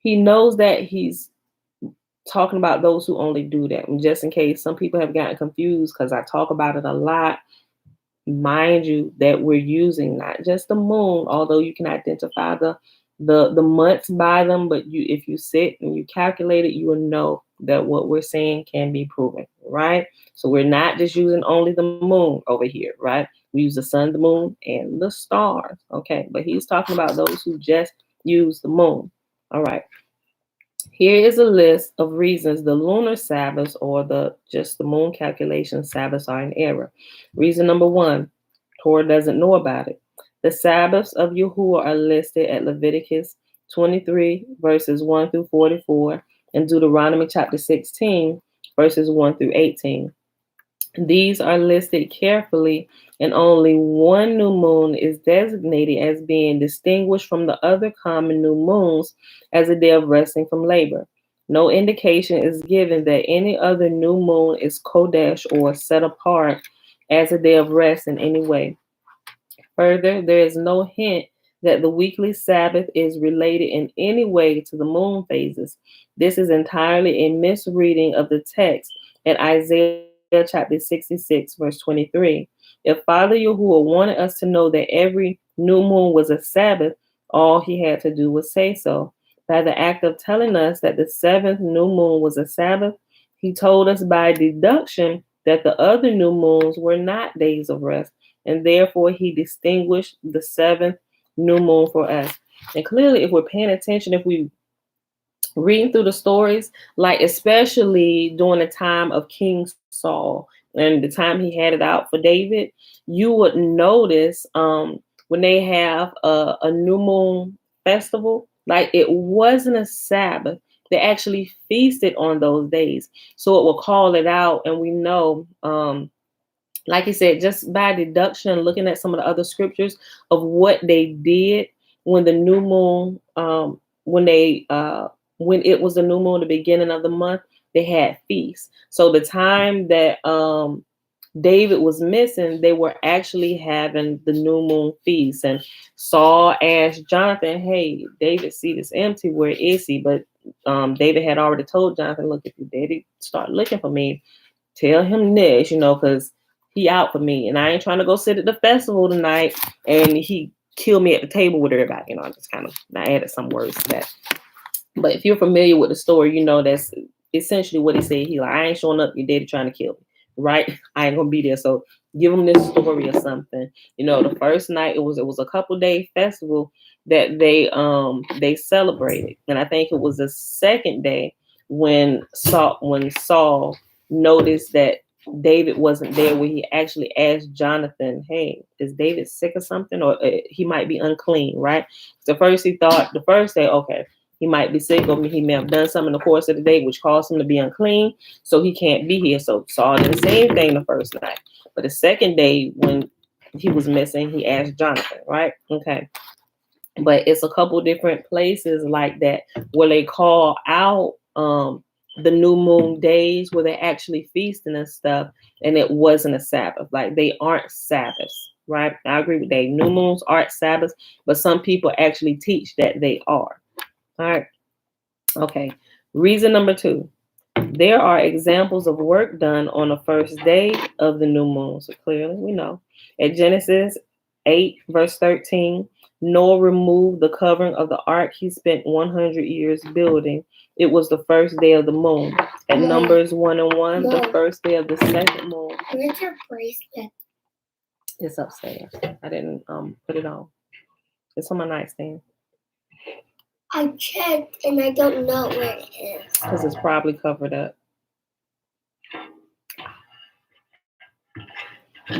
knows that he's talking about those who only do that. And just in case some people have gotten confused, because I talk about it a lot, mind you that we're using not just the moon, although you can identify the months by them, but if you sit and you calculate it, you will know that what we're saying can be proven, right? So we're not just using only the moon over here, right? We use the sun, the moon, and the stars, okay? But he's talking about those who just use the moon. All right. Here is a list of reasons the lunar Sabbaths or the moon calculation Sabbaths are in error. Reason number 1, Torah doesn't know about it. The Sabbaths of Yahuwah are listed at Leviticus 23, verses 1 through 44, and Deuteronomy chapter 16, verses 1 through 18. These are listed carefully, and only one new moon is designated as being distinguished from the other common new moons as a day of resting from labor. No indication is given that any other new moon is Kodesh or set apart as a day of rest in any way. Further, there is no hint that the weekly Sabbath is related in any way to the moon phases. This is entirely a misreading of the text in Isaiah chapter 66, verse 23. If Father Yahuwah wanted us to know that every new moon was a Sabbath, all he had to do was say so. By the act of telling us that the seventh new moon was a Sabbath, he told us by deduction that the other new moons were not days of rest, and therefore he distinguished the seventh new moon for us. And clearly, if we're paying attention, if we reading through the stories, like especially during the time of King Saul and the time he had it out for David, you would notice when they have a new moon festival, like it wasn't a Sabbath. They actually feasted on those days. So it will call it out, and we know like he said, just by deduction, looking at some of the other scriptures of what they did when the new moon, when it was the new moon, the beginning of the month, they had feasts. So the time that David was missing, they were actually having the new moon feast. And Saul asked Jonathan, "Hey, David's seat is empty. Where is he?" But David had already told Jonathan, "Look, if your daddy start looking for me, tell him this, because he out for me, and I ain't trying to go sit at the festival tonight and he kill me at the table with everybody." I just kind of I added some words to that. But if you're familiar with the story, that's essentially what he said. He like, "I ain't showing up, your daddy trying to kill me, right? I ain't gonna be there. So give him this story or something." The first night it was a couple day festival that they celebrated, and I think it was the second day when Saul noticed that David wasn't there, where he actually asked Jonathan, "Hey, is David sick or something, or he might be unclean?" Right? So first he thought the first day, okay, he might be sick, or he may have done something in the course of the day which caused him to be unclean, so he can't be here. So Saul did the same thing the first night. But the second day, when he was missing, he asked Jonathan, right? Okay. But it's a couple different places like that where they call out the new moon days where they're actually feasting and stuff, and it wasn't a Sabbath. Like they aren't Sabbaths, right? I agree with that. New moons aren't Sabbaths, but some people actually teach that they are. All right. Okay. Reason number 2. There are examples of work done on the first day of the new moon. So clearly we know. At Genesis 8, verse 13, Noah removed the covering of the ark he spent 100 years building. It was the first day of the moon. At Numbers 1 and 1, the first day of the second moon. Where's your bracelet? It's upstairs. I didn't put it on. It's on my nightstand. I checked and I don't know where it is. Because it's probably covered up.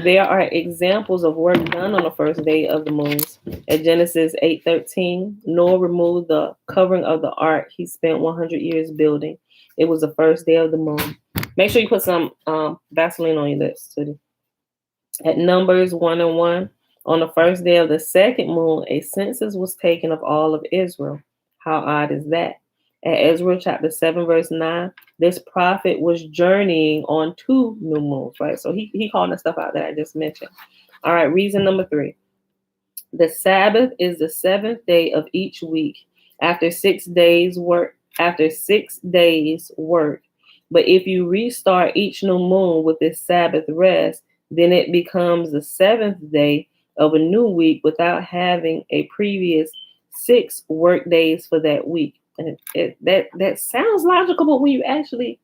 There are examples of work done on the first day of the moons. At Genesis 8:13, Noah removed the covering of the ark he spent 100 years building. It was the first day of the moon. Make sure you put some Vaseline on your lips, Sootie. At Numbers 1 and 1, on the first day of the second moon, a census was taken of all of Israel. How odd is that? At Ezra chapter 7, verse 9, this prophet was journeying on 2 new moons, right? So he called the stuff out that I just mentioned. All right, reason number 3. The Sabbath is the 7th day of each week after 6 days work. But if you restart each new moon with this Sabbath rest, then it becomes the 7th day of a new week without having a previous 6 work days for that week. And that sounds logical, but when you actually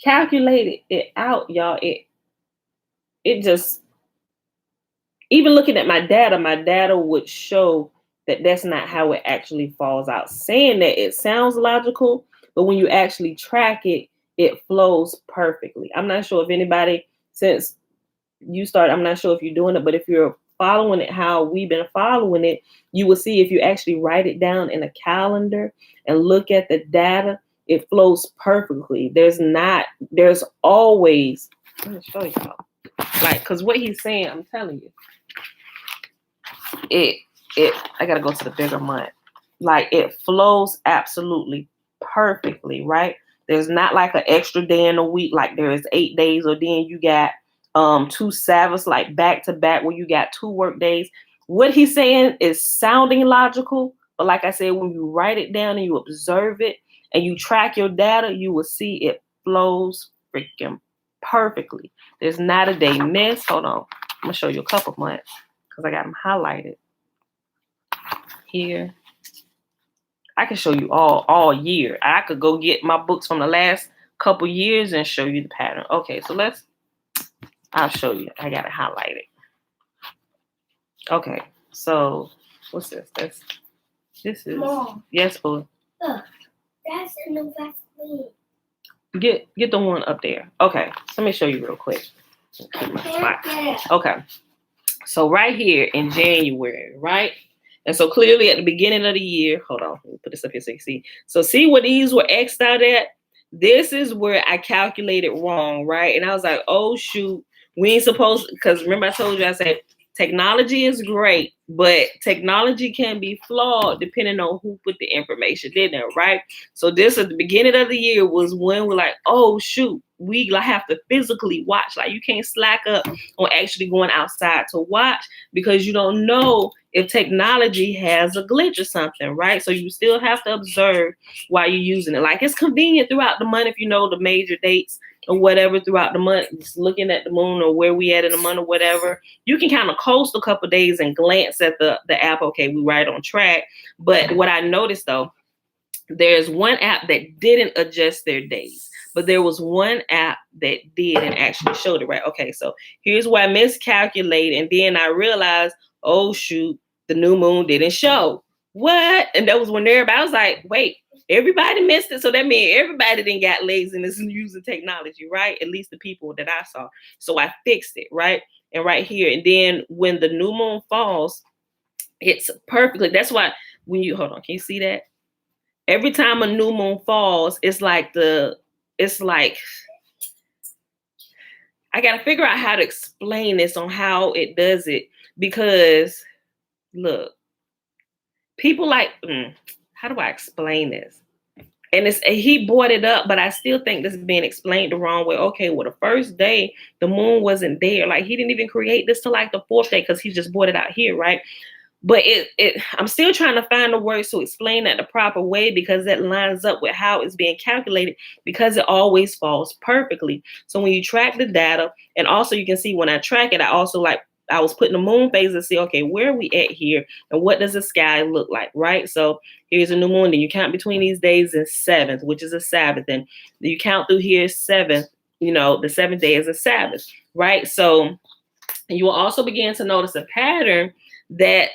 calculate it out, y'all, it just, even looking at my data would show that that's not how it actually falls out. Saying that it sounds logical, but when you actually track it, it flows perfectly. I'm not sure if anybody, since you started, I'm not sure if you're doing it, but if you're following it how we've been following it, you will see if you actually write it down in a calendar and look at the data, it flows perfectly. There's always Let me show y'all. Like, because what he's saying, I'm telling you, I gotta go to the bigger month. Like, it flows absolutely perfectly, right? There's not like an extra day in a week, like there is 8 days, or then you got 2 Sabbaths like back to back where you got 2 work days. What he's saying is sounding logical, but like I said, when you write it down and you observe it and you track your data, you will see it flows freaking perfectly. There's not a day missed. Hold on, I'm gonna show you a couple months because I got them highlighted here. I can show you all year. I could go get my books from the last couple years and show you the pattern. Okay, so I'll show you. I got it highlighted. Okay, so what's this? This is Mom. Yes, boo. Look, that's a new Vaseline. Get the one up there. Okay, so let me show you real quick. Okay, so right here in January, right? And so clearly at the beginning of the year, hold on, let me put this up here so you can see. So see where these were X'd out at? This is where I calculated wrong, right? And I was like, oh shoot, we ain't supposed, because remember I told you, I said, technology is great, but technology can be flawed depending on who put the information in there, right? So this at the beginning of the year was when we're like, oh shoot, we have to physically watch. Like you can't slack up on actually going outside to watch because you don't know if technology has a glitch or something, right? So you still have to observe while you're using it. Like it's convenient throughout the month if you know the major dates or whatever throughout the month, just looking at the moon or where we at in the month or whatever. You can kind of coast a couple of days and glance at the app. Okay, we right on track. But what I noticed though, there's one app that didn't adjust their days, but there was one app that did and actually showed it right. Okay, so here's where I miscalculated, and then I realized, oh shoot, the new moon didn't show. What? And that was when everybody was like, wait, everybody missed it. So that means everybody didn't got laziness in using technology, right? At least the people that I saw. So I fixed it, right? And right here. And then when the new moon falls, it's perfectly. That's why when you hold on, can you see that? Every time a new moon falls, it's like I got to figure out how to explain this on how it does it, because look, people like, how do I explain this? And he brought it up, but I still think this is being explained the wrong way. Okay, well, the first day the moon wasn't there. Like he didn't even create this till like the 4th day because he just brought it out here, right? But I'm still trying to find the words to explain that the proper way, because that lines up with how it's being calculated, because it always falls perfectly. So when you track the data, and also you can see when I track it, I was putting the moon phase to see, okay, where are we at here? And what does the sky look like, right? So here's a new moon. Then you count between these days and 7th, which is a Sabbath. And you count through here 7th, the 7th day is a Sabbath, right? So you will also begin to notice a pattern that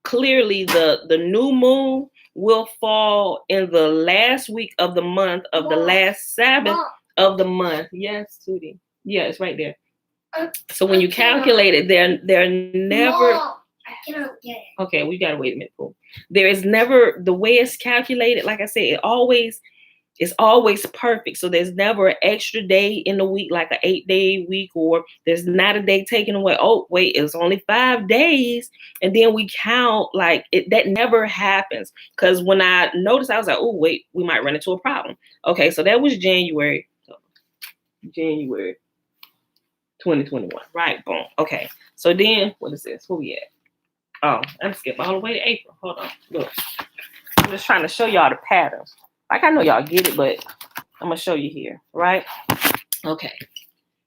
clearly the new moon will fall in the last week of the month of the last Sabbath of the month. Yes, Sweetie. Yeah, it's right there. So when you calculate it, they're never. I cannot get it. Okay, we gotta wait a minute. Cool. There is never, the way it's calculated, like I said, it's always perfect. So there's never an extra day in the week, like an 8-day week, or there's not a day taken away. Oh, wait, it's only 5 days. And then we count like it. That never happens. Because when I noticed, I was like, oh, wait, we might run into a problem. Okay, so that was January 2021. Right, boom. Okay, so then what is this? Where we at? Oh, I'm skipping all the way to April. Hold on. Look, I'm just trying to show y'all the patterns. Like I know y'all get it, but I'm gonna show you here, right? Okay.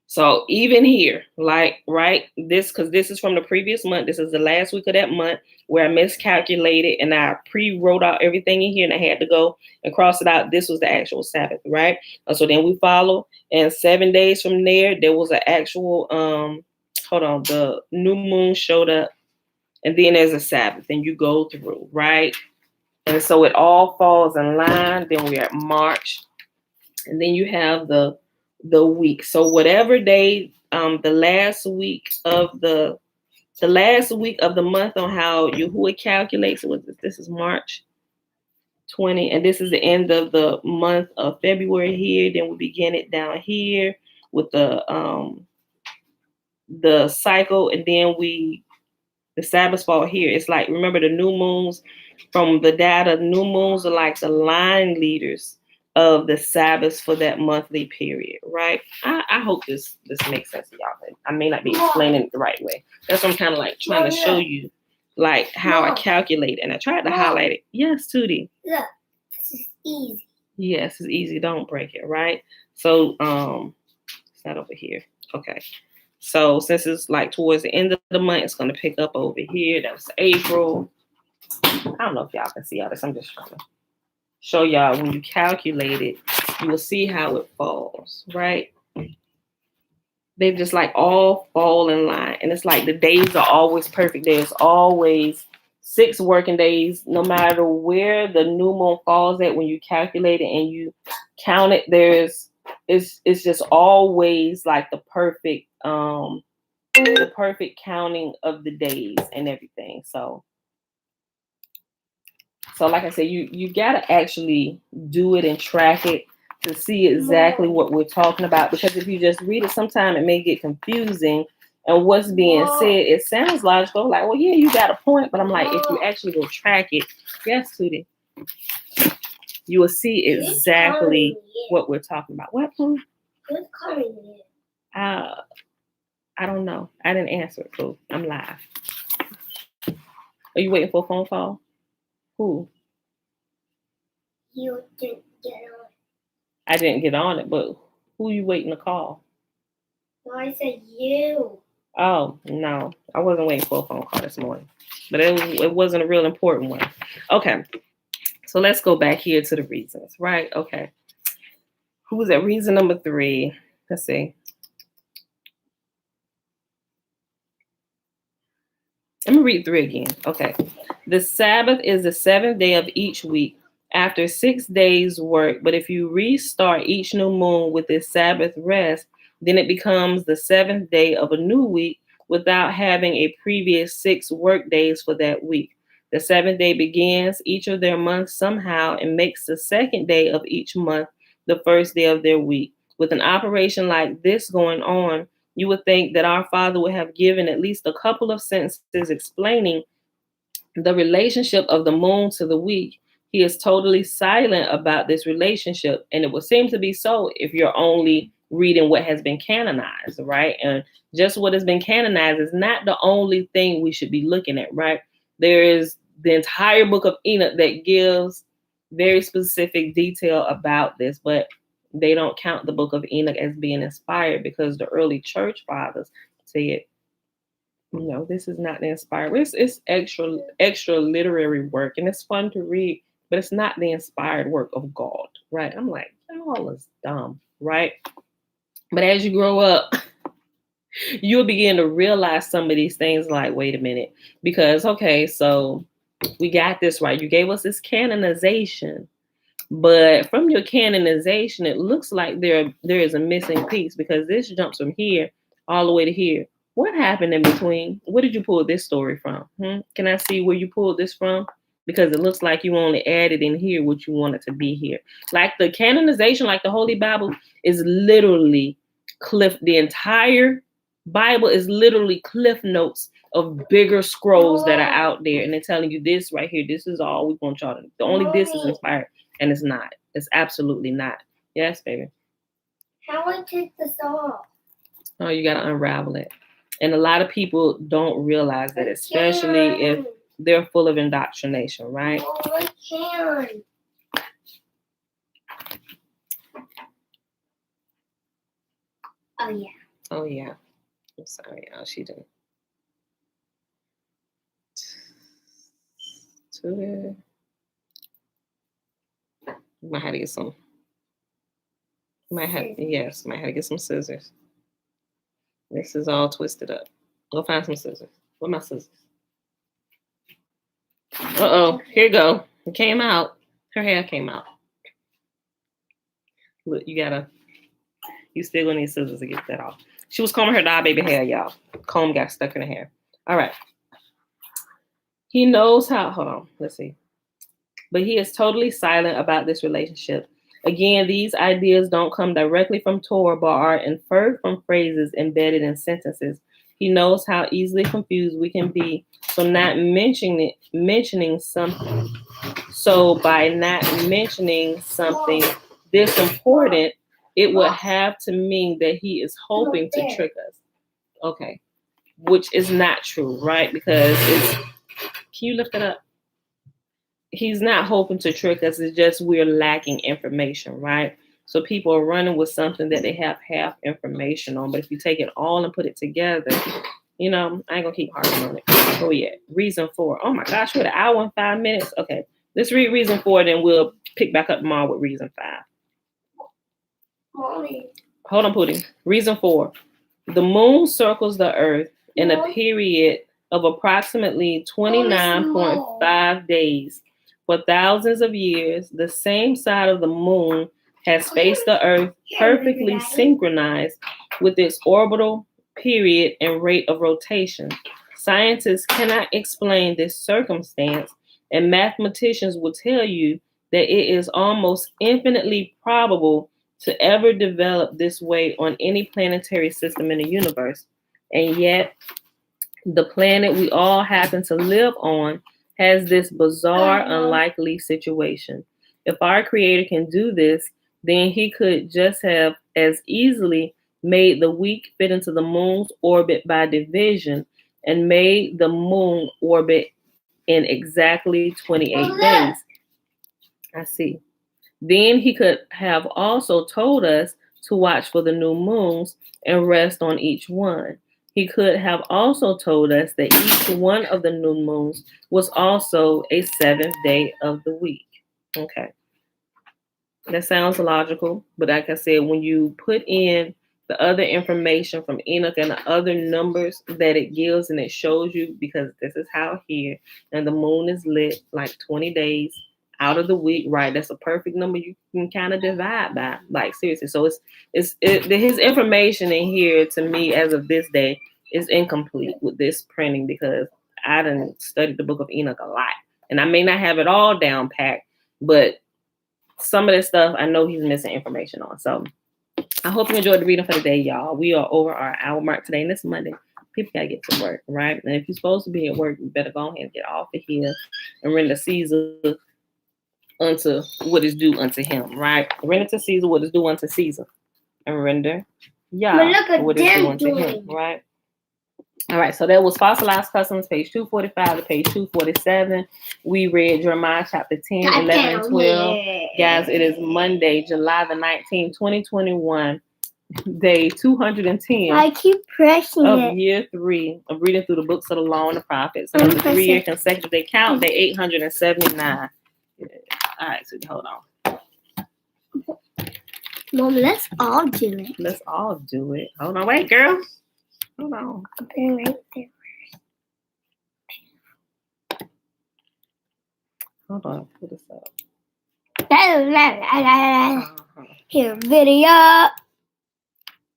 So even here, like, right, because this is from the previous month. This is the last week of that month where I miscalculated and I pre-wrote out everything in here and I had to go and cross it out. This was the actual Sabbath, right? So then we follow, and 7 days from there was an actual, the new moon showed up, and then there's a Sabbath, and you go through, right? And so it all falls in line. Then we're at March, and then you have the week. So whatever day, the last week of the month on how Yahuwah calculates. So this is March 20, and this is the end of the month of February here. Then we begin it down here. with the cycle, and then the Sabbaths fall here. It's like, remember the new moons from the data, new moons are like the line leaders of the Sabbaths for that monthly period, right? I hope this makes sense to y'all. I may not be explaining it the right way. That's what I'm kind of like trying to show you, like how I calculate it. And I tried to highlight it. Yes, Tootie. Look, this is easy. Yes, it's easy. Don't break it, right? So it's not over here. Okay. So since it's like towards the end of the month, it's going to pick up over here. That was April. I don't know if y'all can see all this. I'm just trying to show y'all when you calculate it, you will see how it falls, right? They just like all fall in line. And it's like the days are always perfect. There's always 6 working days, no matter where the new moon falls at when you calculate it and you count it, it's just always like the perfect counting of the days and everything. So like I said, you gotta actually do it and track it to see exactly what we're talking about, because if you just read it, sometimes it may get confusing and what's being said, it sounds logical, like, well, yeah, you got a point, but I'm like, if you actually go track it, yes, Tootie, you will see exactly what we're talking about. What, Pooh? Who's calling you? I don't know. I didn't answer it, Pooh. I'm live. Are you waiting for a phone call? Who? You didn't get on. I didn't get on it, but who you waiting to call? No, I said you. Oh, no. I wasn't waiting for a phone call this morning. But it wasn't a real important one. Okay. So let's go back here to the reasons, right? Okay. Who was at reason number 3? Let's see. Let me read 3 again. Okay. The Sabbath is the 7th day of each week after 6 days' work. But if you restart each new moon with this Sabbath rest, then it becomes the 7th day of a new week without having a previous 6 work days for that week. The 7th day begins each of their months somehow and makes the 2nd day of each month the first day of their week. With an operation like this going on, you would think that our Father would have given at least a couple of sentences explaining the relationship of the moon to the week. He is totally silent about this relationship, and it would seem to be so if you're only reading what has been canonized, right? And just what has been canonized is not the only thing we should be looking at, right? There is the entire book of Enoch that gives very specific detail about this, but they don't count the book of Enoch as being inspired because the early church fathers said, no, this is not the inspired. It's extra literary work, and it's fun to read, but it's not the inspired work of God, right? I'm like, y'all is dumb, right? But as you grow up, you'll begin to realize some of these things like, wait a minute, because, okay, so we got this right. You gave us this canonization, but from your canonization, it looks like there is a missing piece, because this jumps from here all the way to here. What happened in between? Where did you pull this story from? Can I see where you pulled this from? Because it looks like you only added in here what you wanted to be here. Like the canonization, like the Holy Bible, is literally the entire Bible is literally cliff notes of bigger scrolls that are out there. And they're telling you this right here. This is all we want y'all to know. Only this is inspired. And it's not. It's absolutely not. Yes, baby. How do I take this off? Oh, you got to unravel it. And a lot of people don't realize that, especially if they're full of indoctrination, right? Oh, I can. Oh, yeah. Oh, yeah. I'm sorry, y'all. She didn't. You might have to get some. Might have to get some scissors. This is all twisted up. Go find some scissors. Where my scissors? Uh-oh. Here you go. It came out. Her hair came out. Look, you still gonna need scissors to get that off. She was combing her doll baby hair, y'all. Comb got stuck in her hair. All right. He knows how, hold on, let's see. But he is totally silent about this relationship. Again, these ideas don't come directly from Torah, but are inferred from phrases embedded in sentences. He knows how easily confused we can be, so not mentioning something. So by not mentioning something this important, it would have to mean that he is hoping to trick us. Okay, which is not true, right? Because it's. Can you lift it up? He's not hoping to trick us. It's just we're lacking information, right? So people are running with something that they have half information on. But if you take it all and put it together, I ain't gonna keep harping on it. Oh yeah, reason 4. Oh my gosh, we're at an hour and 5 minutes. Okay, let's read reason 4, then we'll pick back up tomorrow with reason 5. Mommy. Hold on, Pootie. Reason 4. The moon circles the earth in a period of approximately 29.5 days. For thousands of years, the same side of the moon has faced the earth perfectly synchronized with its orbital period and rate of rotation. Scientists cannot explain this circumstance, and mathematicians will tell you that it is almost infinitely probable to ever develop this way on any planetary system in the universe. And yet, the planet we all happen to live on has this bizarre, unlikely situation. If our Creator can do this, then He could just have as easily made the week fit into the moon's orbit by division and made the moon orbit in exactly 28 days. I see. Then He could have also told us to watch for the new moons and rest on each one. He could have also told us that each one of the new moons was also a 7th day of the week. Okay. That sounds logical, but like I said, when you put in the other information from Enoch and the other numbers that it gives and it shows you, because this is how here, and the moon is lit like 20 days out of the week, right? That's a perfect number you can kind of divide by, like seriously. So his information in here to me as of this day is incomplete with this printing, because I didn't study the book of Enoch a lot, and I may not have it all down packed, but some of this stuff I know he's missing information on. So I hope you enjoyed the reading for the day, y'all. We are over our hour mark today, and it's Monday. People gotta get to work, right? And if you're supposed to be at work, you better go ahead and get off of here and render Caesar unto what is due unto him, right? Render to Caesar what is due unto Caesar, and render what is due unto him, right? All right, so that was Fossilized Customs, page 245 to page 247. We read Jeremiah chapter 10, 11, and 12. Guys, it is Monday, July the 19th, 2021, day 210 I keep pressing of year 3 of reading through the books of the law and the prophets. And on the 3-year consecutive day count, day 879. Yeah. All right, so hold on. Mom, let's all do it. Let's all do it. Hold on, wait, girl. Hold on. Okay, right there. Hold on, put this up. Here, video.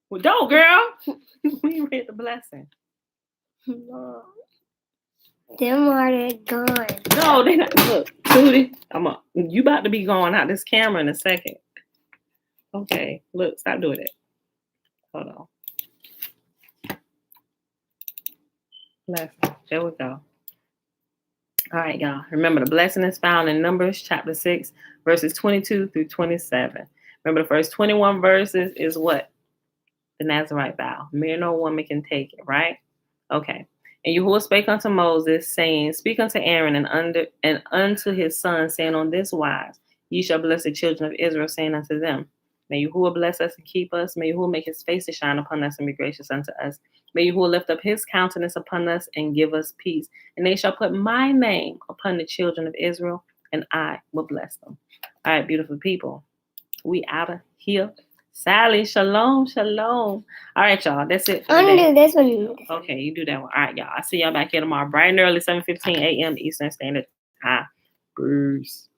Well, don't, girl. We read the blessing. Them are gone. No, they not. Look, Tootie, you about to be going out this camera in a second. Okay, look, stop doing it. Hold on. Blessing. There we go. All right, y'all. Remember, the blessing is found in Numbers chapter 6, verses 22 through 27. Remember, the first 21 verses is what? The Nazarite vow. Mere no woman can take it, right? Okay. And Yahuwah spake unto Moses, saying, Speak unto Aaron and unto his sons, saying, On this wise ye shall bless the children of Israel, saying unto them, May Yahuwah bless us and keep us. May Yahuwah make his face to shine upon us and be gracious unto us. May Yahuwah lift up his countenance upon us and give us peace. And they shall put my name upon the children of Israel, and I will bless them. All right, beautiful people. We out of here. Sally, shalom, shalom. All right, y'all. That's it. I'm going to do this one. Okay, you do that one. All right, y'all. I'll see y'all back here tomorrow, bright and early, 7:15 a.m. Eastern Standard Time. Peace.